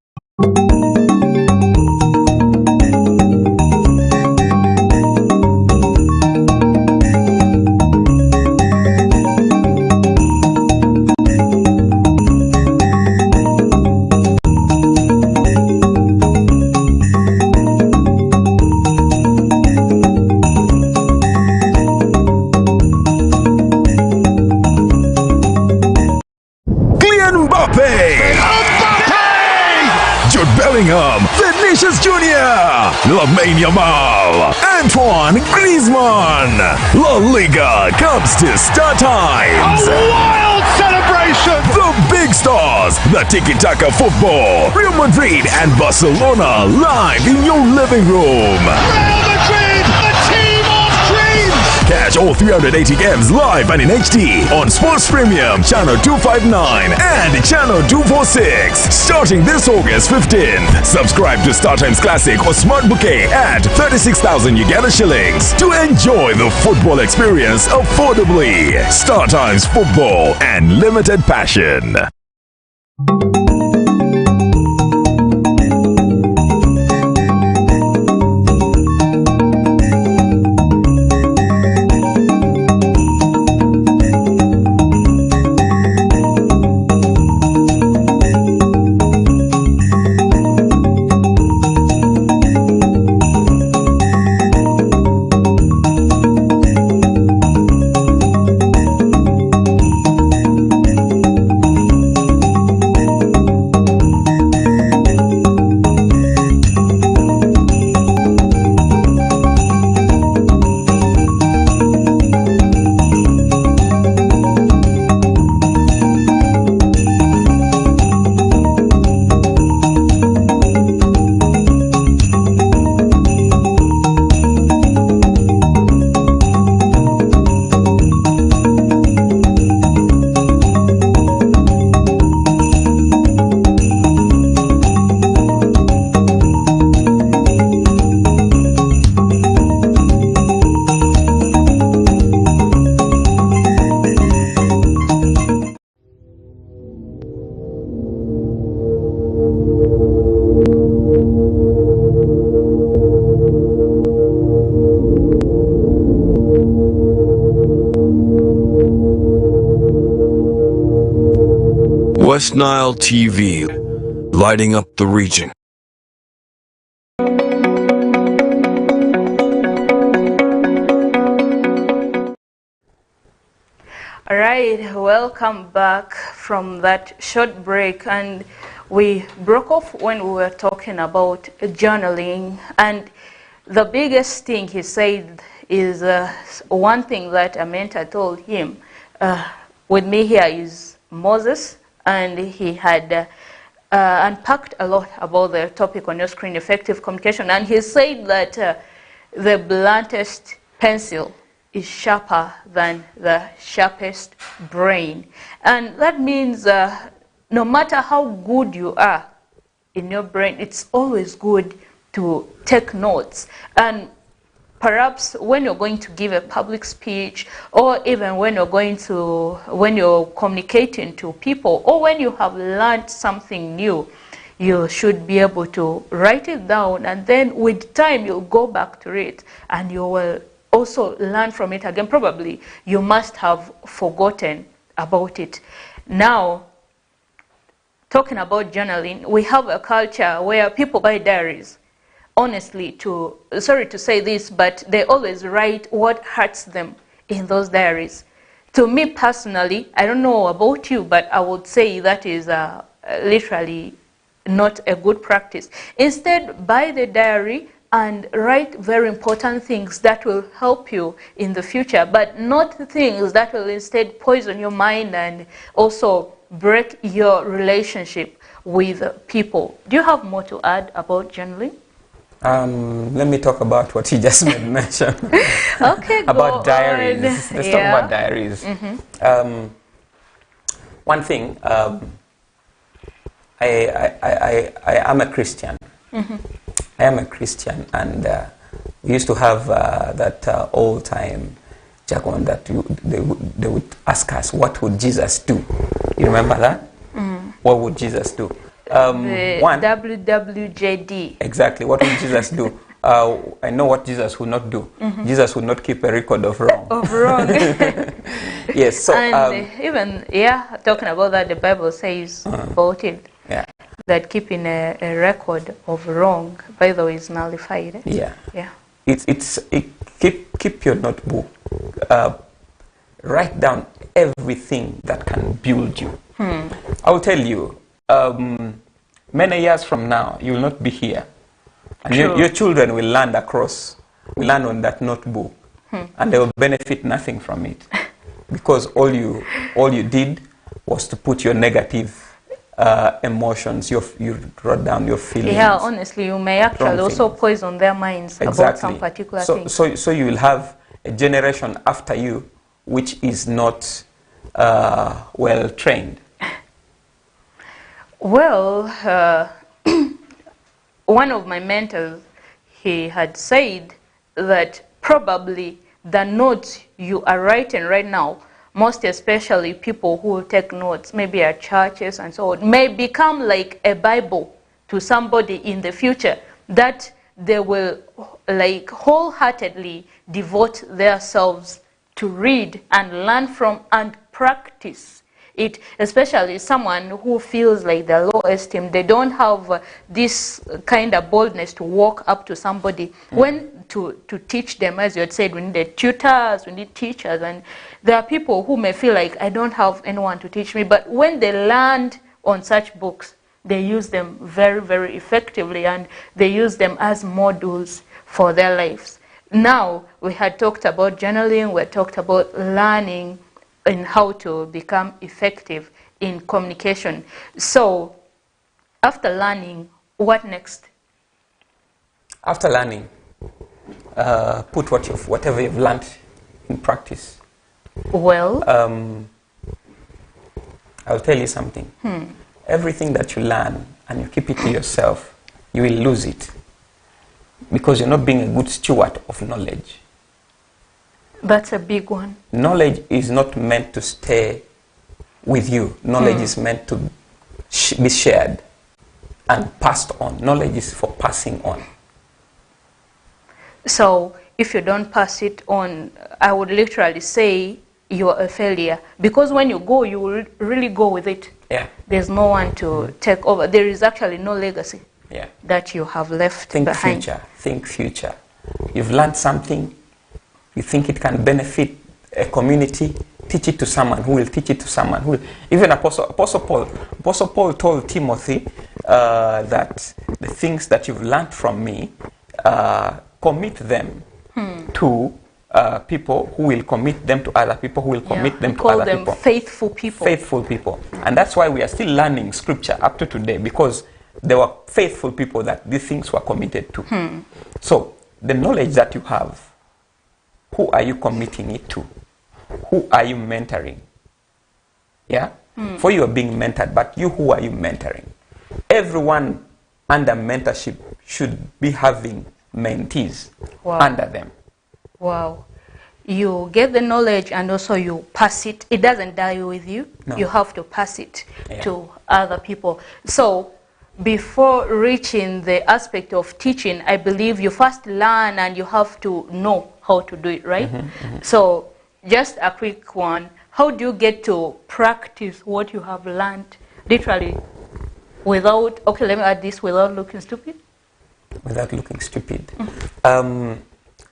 Bellingham, Vinicius Jr., Lamine Yamal, Antoine Griezmann. La Liga comes to Star Times. A wild celebration! The big stars, the tiki-taka football, Real Madrid and Barcelona live in your living room. Real Madrid, the team of dreams! Catch all 380 games live and in HD on Sports Premium, Channel 259 and Channel 246. Starting this August 15th. Subscribe to StarTimes Classic or Smart Bouquet at 36,000 Uganda shillings to enjoy the football experience affordably. StarTimes Football and limited passion. West Nile TV, lighting up the region. All right, welcome back from that short break, and we broke off when we were talking about journaling, and the biggest thing he said is one thing that a mentor told him. With me here is Moses, and he had unpacked a lot about the topic on your screen, effective communication, and he said that the bluntest pencil is sharper than the sharpest brain. And that means no matter how good you are in your brain, it's always good to take notes. And perhaps when you're going to give a public speech, or even when you're communicating to people, or when you have learned something new, you should be able to write it down, and then with time you'll go back to it and you will also learn from it again. Probably you must have forgotten about it. Now, talking about journaling, we have a culture where people buy diaries. Honestly, sorry to say this, but they always write what hurts them in those diaries. To me personally, I don't know about you, but I would say that is literally not a good practice. Instead, buy the diary and write very important things that will help you in the future, but not things that will instead poison your mind and also break your relationship with people. Do you have more to add about journaling? Let me talk about what you just made mention. Okay, about diaries. on. Let's Yeah. talk about diaries. One thing, I am a Christian. I am a Christian, and we used to have that old-time jargon that they would ask us, what would Jesus do? You remember that? What would Jesus do? The One, WWJD. exactly. What would Jesus do? I know what Jesus would not do. Jesus would not keep a record of wrong. Of wrong. Yes. So And even, talking about that, the Bible says about it. yeah. That keeping a record of wrong, by the way, is nullified. Eh? Yeah. Yeah. Keep your notebook. Write down everything that can build you. I will tell you, many years from now, you will not be here, and your children will land on that notebook, and they will benefit nothing from it, because all you did was to put your negative emotions. You wrote down your feelings. Yeah, honestly, you may actually also poison their minds about some particular thing. So you will have a generation after you which is not well trained. Well, one of my mentors, he had said that probably the notes you are writing right now, most especially people who take notes, maybe at churches and so on, may become like a Bible to somebody in the future that they will like wholeheartedly devote themselves to read and learn from and practice it, especially someone who feels like they're low esteem. They don't have this kind of boldness to walk up to somebody. When to teach them, as you had said, we need tutors, we need teachers, and there are people who may feel like, I don't have anyone to teach me, but when they land on such books, they use them very, very effectively, and they use them as modules for their lives. Now, we had talked about journaling, we had talked about learning and how to become effective in communication. So, after learning, what next? After learning, put whatever you've learned in practice. Well, I'll tell you something. Everything that you learn and you keep it to yourself, you will lose it, because you're not being a good steward of knowledge. that's a big one. Knowledge is not meant to stay with you. Knowledge is meant to be shared and passed on. Knowledge is for passing on. So if you don't pass it on, I would literally say you're a failure, because when you go, you will really go with it. Yeah. There's no one to take over. There is actually no legacy Yeah. that you have left Think behind. future. Think future. You've learned something. You think it can benefit a community. Teach it to someone who will teach it to someone who will. Even Apostle Paul told Timothy that the things that you've learned from me, commit them to people who will commit them to other people who will commit them to other people. Call them faithful people. Faithful people. And that's why we are still learning scripture up to today, because there were faithful people that these things were committed to. So the knowledge that you have, who are you committing it to? Who are you mentoring? Yeah? For you are being mentored, but you, who are you mentoring? Everyone under mentorship should be having mentees under them. Wow. You get the knowledge and also you pass it. It doesn't die with you. No. You have to pass it to other people. So before reaching the aspect of teaching, I believe you first learn and you have to know how to do it, right? So just a quick one. How do you get to practice what you have learned literally without, okay, let me add this, without looking stupid? Without looking stupid.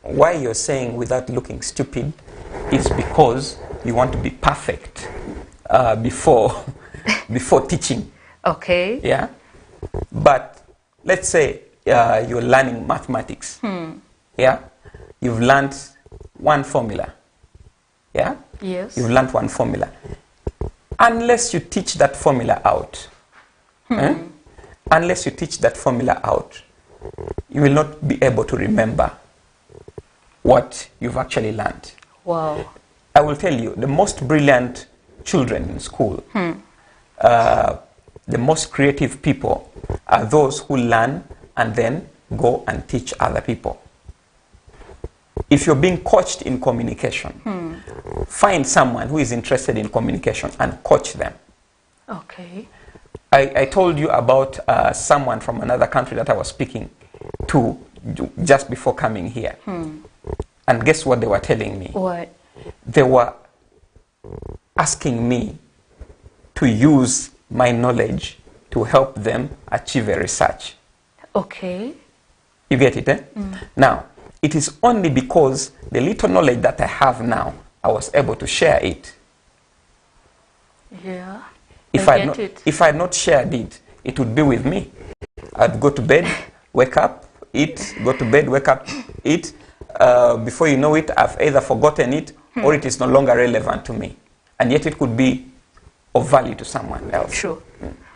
Why you're saying without looking stupid is because you want to be perfect before teaching. Okay. Yeah. But let's say you're learning mathematics. Yeah. You've learned one formula. Yeah. Yes. You've learned one formula. Unless you teach that formula out, unless you teach that formula out, you will not be able to remember what you've actually learned. Wow. I will tell you, the most brilliant children in school, the most creative people are those who learn and then go and teach other people. If you're being coached in communication, find someone who is interested in communication and coach them. Okay. I told you about someone from another country that I was speaking to just before coming here. And guess what they were telling me? What? They were asking me to use my knowledge to help them achieve a research. Okay. You get it, eh? Now, it is only because the little knowledge that I have now, I was able to share it. Yeah. If I I get had not shared it, it would be with me. I'd go to bed, wake up, eat, go to bed, wake up, eat. Before you know it, I've either forgotten it or it is no longer relevant to me. And yet it could be of value to someone else. Sure.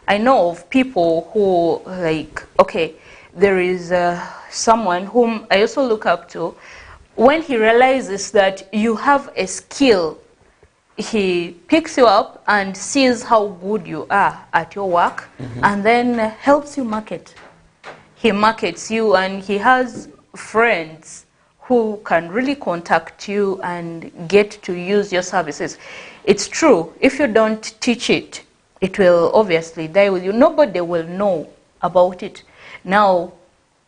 I know of people who, like, okay, there is someone whom I also look up to. When he realizes that you have a skill, he picks you up and sees how good you are at your work and then helps you market. He markets you and he has friends who can really contact you and get to use your services. It's true, if you don't teach it, it will obviously die with you. Nobody will know about it. Now,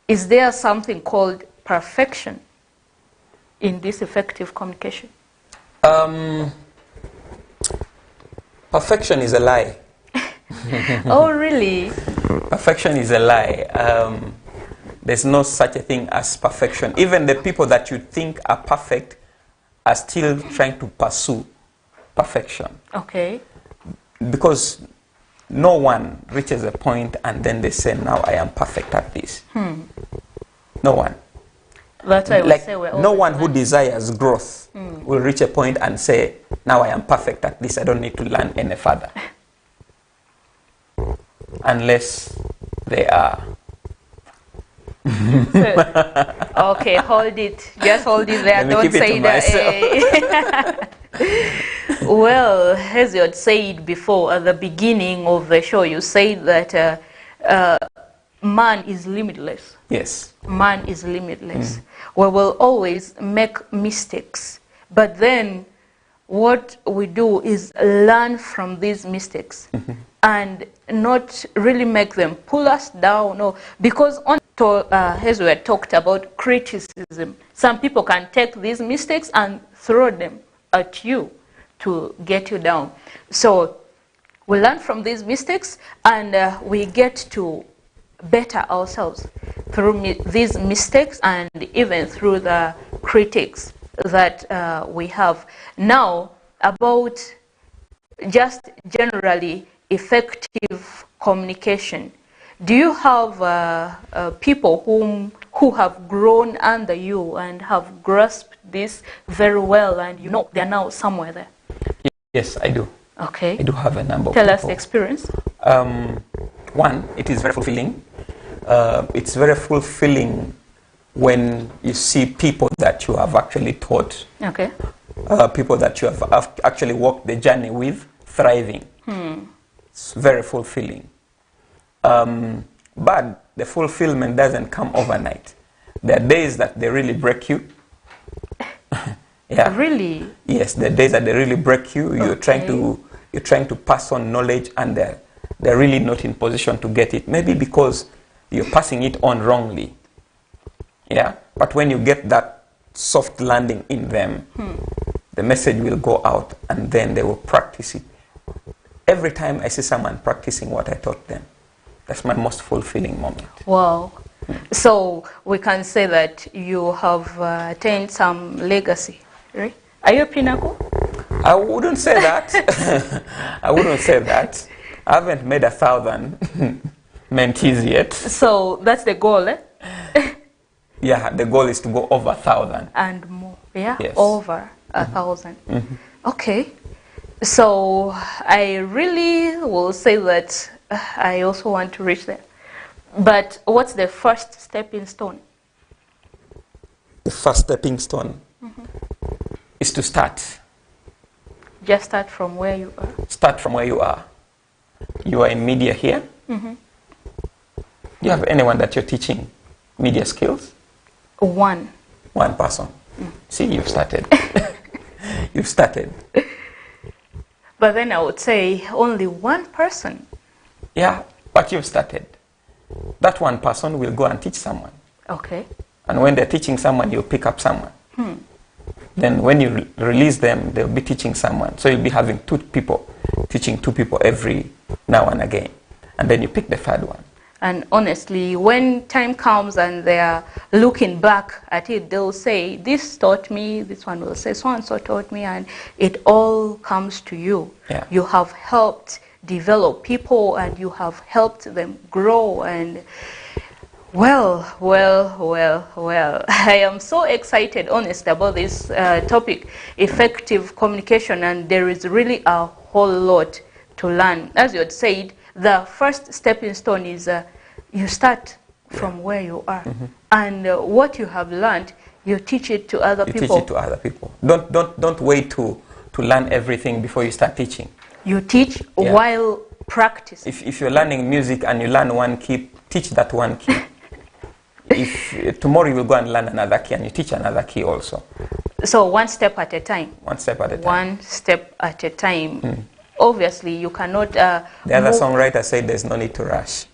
is there something called perfection in this effective communication? Perfection is a lie. Oh, really? Perfection is a lie. There's no such a thing as perfection. Even the people that you think are perfect are still trying to pursue perfection. Okay. Because no one reaches a point and then they say, now I am perfect at this. No one. That's why Like, we say we're no always one who learning. desires growth will reach a point and say, now I am perfect at this, I don't need to learn any further. Unless they are. Okay, hold it. Just hold it there. Let me Don't keep it say to that. Well, as you had said before at the beginning of the show, you said that man is limitless. Yes. Man is limitless. We will always make mistakes. But then what we do is learn from these mistakes and not really make them pull us down. No, because as we had talked about criticism, some people can take these mistakes and throw them at you to get you down. So We learn from these mistakes, and we get to better ourselves through these mistakes and even through the critics that we have. Now, about just generally effective communication. Do you have people who have grown under you and have grasped this very well, and you know they're now somewhere there? Yes, I do. Okay. I do have a number of Tell people. us the experience. One, it is very fulfilling. It's very fulfilling when you see people that you have actually taught. Okay. People that you have actually walked the journey with, thriving. It's very fulfilling. But the fulfillment doesn't come overnight. There are days that they really break you. Yeah. Really? Yes, the days that they really break you. You're trying to pass on knowledge, and they're really not in position to get it. Maybe because you're passing it on wrongly. Yeah. But when you get that soft landing in them, the message will go out, and then they will practice it. Every time I see someone practicing what I taught them, that's my most fulfilling moment. Wow. So we can say that you have attained some legacy, right? Are you a pinnacle? I wouldn't say that. I wouldn't say that. I haven't made 1,000 mentees yet. So that's the goal, eh? Yeah, the goal is to go over 1,000. And more, yeah? Yes. Over 1,000. Okay. So I really will say that I also want to reach there. But what's the first stepping stone? The first stepping stone is to start. Just start from where you are. Start from where you are. You are in media here. Do you have anyone that you're teaching media skills? One person. See, you've started. You've started. But then I would say only one person. Yeah, but you've started. That one person will go and teach someone. Okay. And when they're teaching someone, you'll pick up someone. Then when you release them, they'll be teaching someone. So you'll be having 2 people, teaching 2 people every now and again. And then you pick the 3rd one. And honestly, when time comes and they are looking back at it, they'll say, this taught me, this one will say, so-and-so taught me, and it all comes to you. Yeah. You have helped develop people, and you have helped them grow, and well. I am so excited, honestly, about this topic, effective communication, and there is really a whole lot to learn. As you had said, the first stepping stone is you start from where you are, and what you have learned, you teach it to other people. You teach it to other people. Don't wait to learn everything before you start teaching. You teach while practicing. If you're learning music and you learn one key, teach that one key. If tomorrow you will go and learn another key, and you teach another key also. So one step at a time. One step at a time. One step at a time. Obviously, you cannot. The other songwriter said there's no need to rush.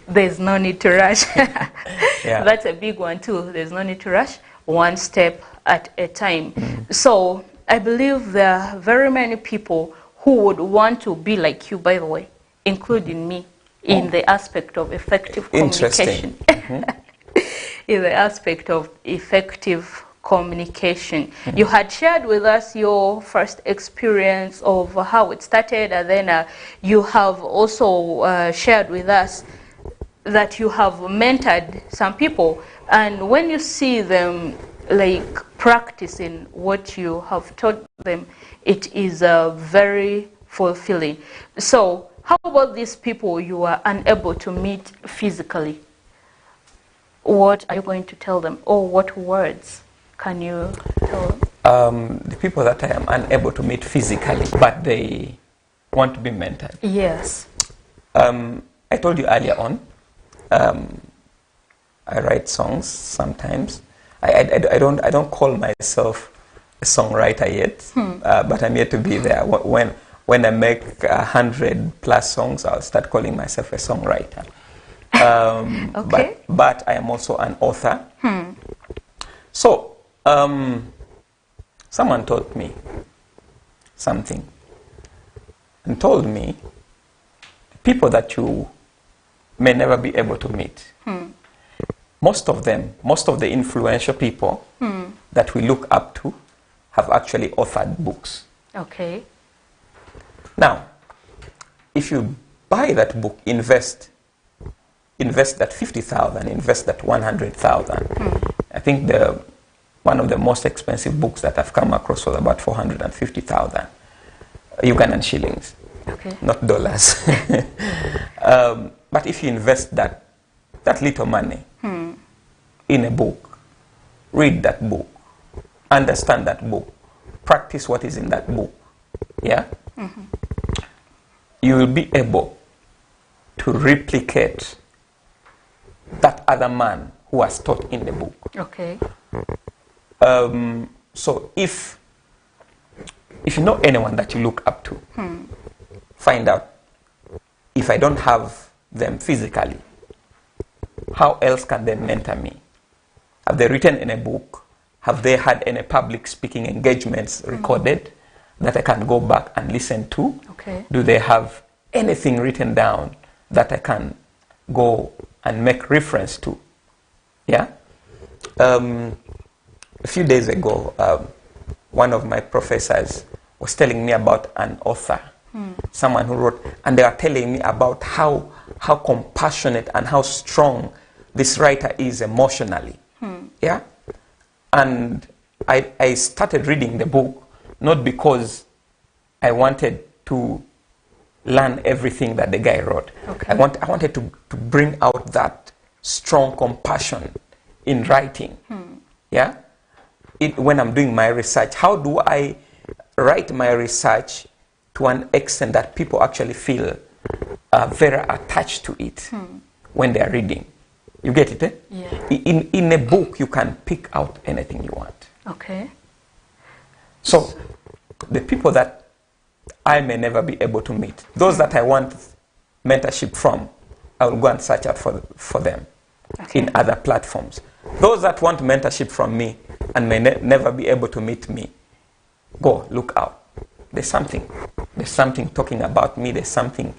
There's no need to rush. Yeah. That's a big one too. There's no need to rush. One step at a time. So I believe there are very many people who would want to be like you, by the way, including me, in the aspect of effective communication. In the aspect of effective communication. You had shared with us your first experience of how it started, and then you have also shared with us that you have mentored some people, and when you see them like practicing what you have taught them, it is very fulfilling. So how about these people you are unable to meet physically? What are you going to tell them, or what words can you tell them? The people that I am unable to meet physically, but they want to be mentored. Yes. I told you earlier on, I write songs sometimes. I don't call myself a songwriter yet, but I'm yet to be there. When I make 100+ songs, I'll start calling myself a songwriter. Okay. But I am also an author. So, someone taught me something and told me people that you may never be able to meet. Most of them, most of the influential people that we look up to have actually authored books. Okay. Now, if you buy that book, invest that 50,000, invest that 100,000. I think one of the most expensive books that I've come across was about 450,000 Ugandan shillings, Okay. not dollars. But if you invest that little money in a book, read that book, understand that book, practice what is in that book, yeah, you will be able to replicate that other man who was taught in the book. Okay. So if you know anyone that you look up to, find out, if I don't have them physically, how else can they mentor me? Have they written in a book? Have they had any public speaking engagements recorded that I can go back and listen to? Okay. Do they have anything written down that I can go and make reference to? Yeah? A few days ago, one of my professors was telling me about an author, someone who wrote, and they were telling me about how compassionate and how strong this writer is emotionally. Yeah? And I started reading the book, not because I wanted to learn everything that the guy wrote. Okay. I wanted to bring out that strong compassion in writing. Yeah? When I'm doing my research, how do I write my research to an extent that people actually feel very attached to it when they are reading? You get it, eh? Yeah. In a book, you can pick out anything you want. Okay. So, the people that I may never be able to meet, those that I want mentorship from, I will go and search out for them in other platforms. Those that want mentorship from me and may never be able to meet me, go, look out. There's something talking about me, there's something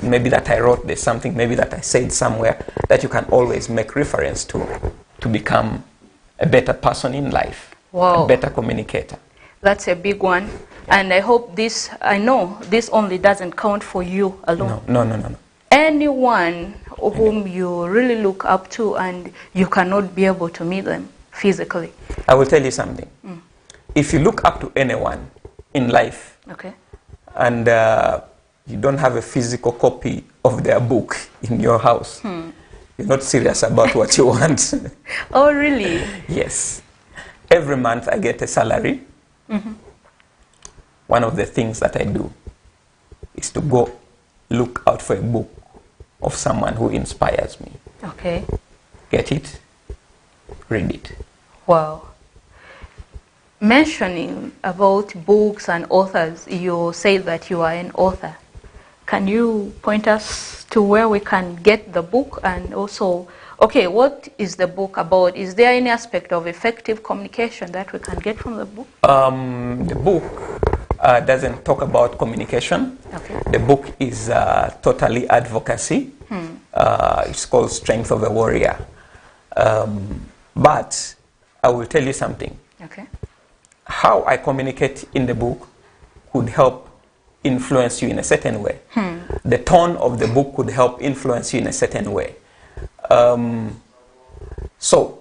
maybe that I wrote, there's something maybe that I said somewhere that you can always make reference to become a better person in life, Wow. a better communicator. That's a big one. And I know this only doesn't count for you alone. No. Anyone whom you really look up to and you cannot be able to meet them physically. I will tell you something. If you look up to anyone in life Okay. and you don't have a physical copy of their book in your house, you're not serious about what you want. Oh, really? Yes. Every month I get a salary. One of the things that I do is to go look out for a book of someone who inspires me. Okay. Get it? Read it. Wow. Mentioning about books and authors, you say that you are an author. Can you point us to where we can get the book? And also, okay, what is the book about? Is there any aspect of effective communication that we can get from the book? The book doesn't talk about communication. Okay. The book is totally advocacy. It's called Strength of a Warrior. But I will tell you something. Okay. How I communicate in the book could help influence you in a certain way. The tone of the book could help influence you in a certain way. So,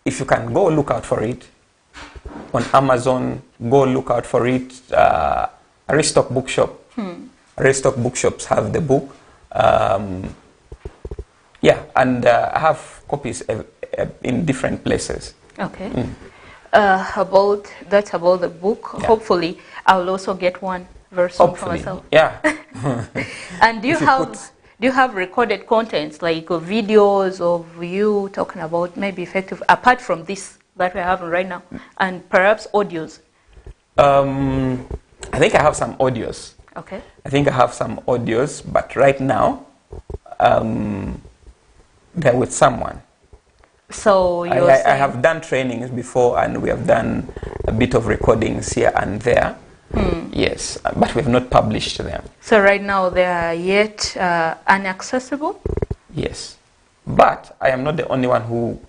if you can go look out for it on Amazon, go look out for it. Aristoc Bookshop. Aristoc Bookshops have the book. And I have copies in different places. Okay. About the book. Yeah. Hopefully, I will also get one very soon for Hopefully, myself. yeah. And do If you you have recorded contents like videos of you talking about maybe effective apart from this that we're having right now, and perhaps audios? I think I have some audios. Okay. But right now, they're with someone. So you're I saying, have done trainings before, and we have done a bit of recordings here and there. Yes, but we have not published them. So right now they are yet inaccessible? Yes, but I am not the only one who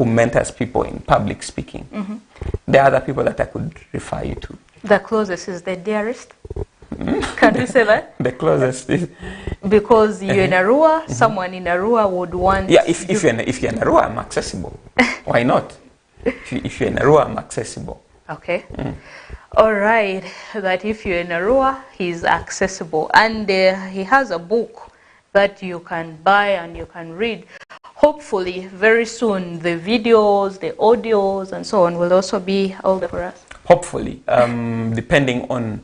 mentors people in public speaking. There are other people that I could refer you to. The closest is the dearest? Can you say that? The closest is... Because you're in Arua, someone in Arua would want... Yeah, if you're in Arua, I'm accessible. Why not? If you're in Arua, I'm accessible. Okay. All right. That if you're in Arua, he's accessible. And he has a book that you can buy and you can read. Hopefully, very soon, the videos, the audios, and so on will also be out there for us. Hopefully, depending on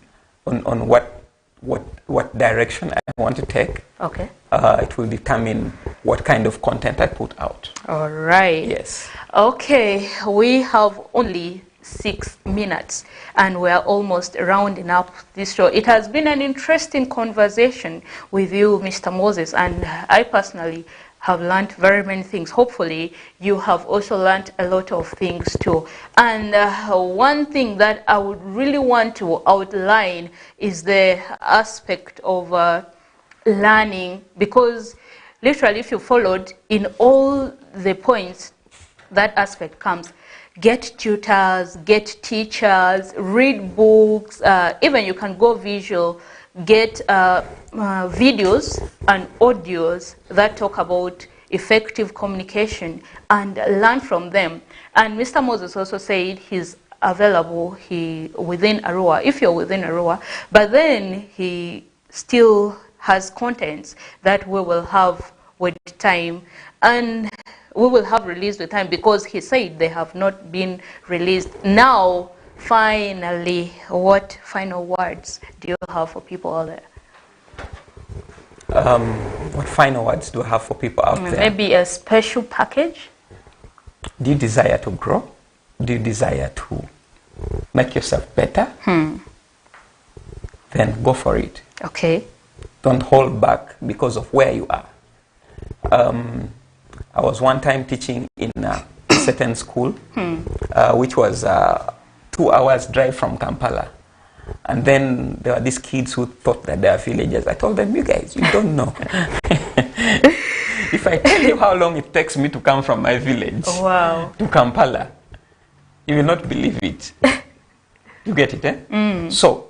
what direction I want to take. Okay. It will determine what kind of content I put out. All right. Yes. Okay, we have only 6 minutes and we're almost rounding up this show. It has been an interesting conversation with you, Mr. Moses, and I personally have learned very many things. Hopefully, you have also learned a lot of things too. And one thing that I would really want to outline is the aspect of learning, because literally if you followed in all the points, that aspect comes. Get tutors, get teachers, read books, even you can go visual, get videos and audios that talk about effective communication and learn from them. And Mr. Moses also said he's available within Arua, if you're within Arua, but then he still has contents that we will have with time, and we will have released with time because he said they have not been released. Now, finally, what final words do you have for people out there? What final words do I have for people out there? Maybe a special package? Do you desire to grow? Do you desire to make yourself better? Then go for it. Okay. Don't hold back because of where you are. I was one time teaching in a certain school, which was 2 hours drive from Kampala. And then there were these kids who thought that they are villagers. I told them, you guys, you don't know. If I tell you how long it takes me to come from my village to Kampala, you will not believe it. You get it, eh? So,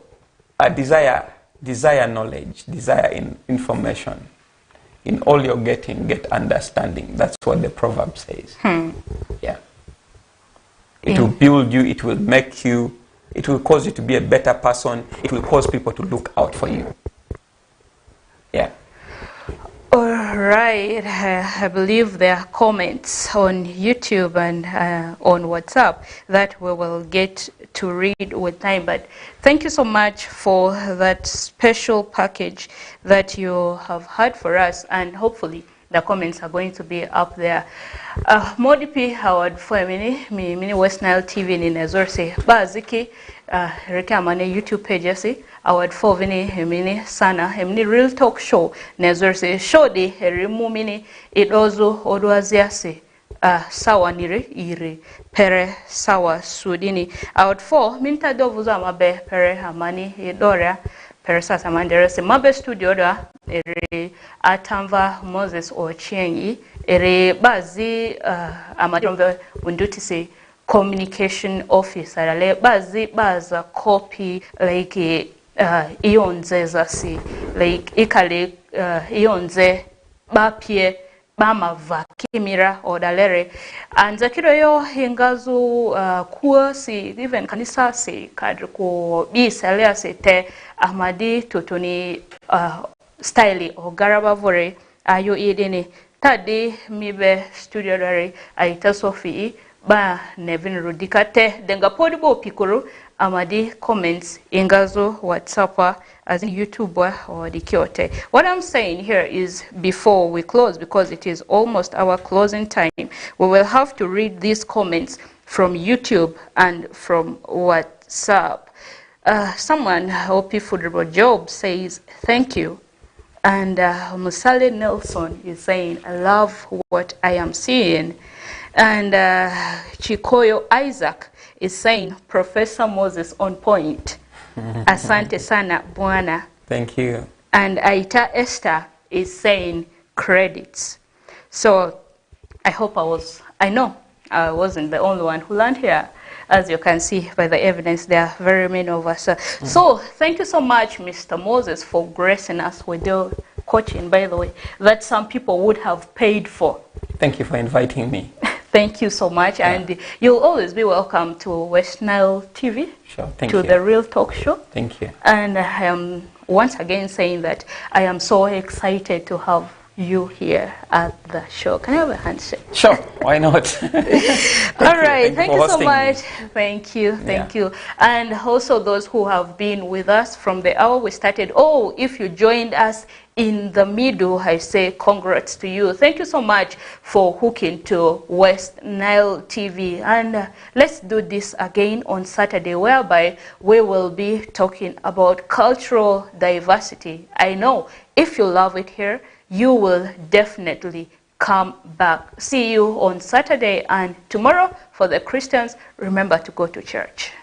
desire knowledge, desire information. In all you're getting, get understanding. That's what the proverb says. Yeah. It will build you, it will make you, it will cause you to be a better person, it will cause people to look out for you. Yeah. All right. I believe there are comments on YouTube and on WhatsApp that we will get to read with time. But thank you so much for that special package that you have had for us. And hopefully the comments are going to be up there. Modipi Howard Fwemini, mini West Nile TV ni nezorse. Baziki, reka mane YouTube page yasi. Award for vini hemini sana hemini real talk show nezorse show di herimu mini idozo odwaziasi sawa nire ire pere sawa sudini award for minta dovuza mabe pere hamani idora pere sasa manderese mabe studio da ere atamva Moses Ochiengi ere bazi amadombe undutisi communication officer ale baza copy like iyonze zasi like ikale iyonze bapie bamava kimira odalere anzakiro yo hingazu kuo si even kanisa si kadri ko biselea se te ahmadi totoni style o garaba vore ayo idene tadi mibe studio dare aita Sophie ba nevin rodikate denga podibo pikuru amadi comments ingazo WhatsApp as in YouTube or the Kyote. What I'm saying here is before we close, because it is almost our closing time, we will have to read these comments from YouTube and from WhatsApp. Someone, Hopi Foodable Job, says thank you. And Musale Nelson is saying, I love what I am seeing. And Chikoyo Isaac is saying, Professor Moses on point. Asante sana Bwana. Thank you. And Aita Esther is saying credits. So I know I wasn't the only one who learned here. As you can see by the evidence, there are very many of us. So thank you so much, Mr. Moses, for gracing us with your coaching, by the way, that some people would have paid for. Thank you for inviting me. Thank you so much. Yeah. And you'll always be welcome to West Nile TV. Sure, thank you. To the Real Talk Show. Thank you. And I am once again saying that I am so excited to have you here at the show. Can I have a handshake? Sure, why not? All right, thank you so much. Thank you. And also those who have been with us from the hour we started. Oh, if you joined us in the middle, I say congrats to you. Thank you so much for hooking to West Nile TV. And let's do this again on Saturday, whereby we will be talking about cultural diversity. I know if you love it here, you will definitely come back. See you on Saturday, and tomorrow for the Christians, remember to go to church.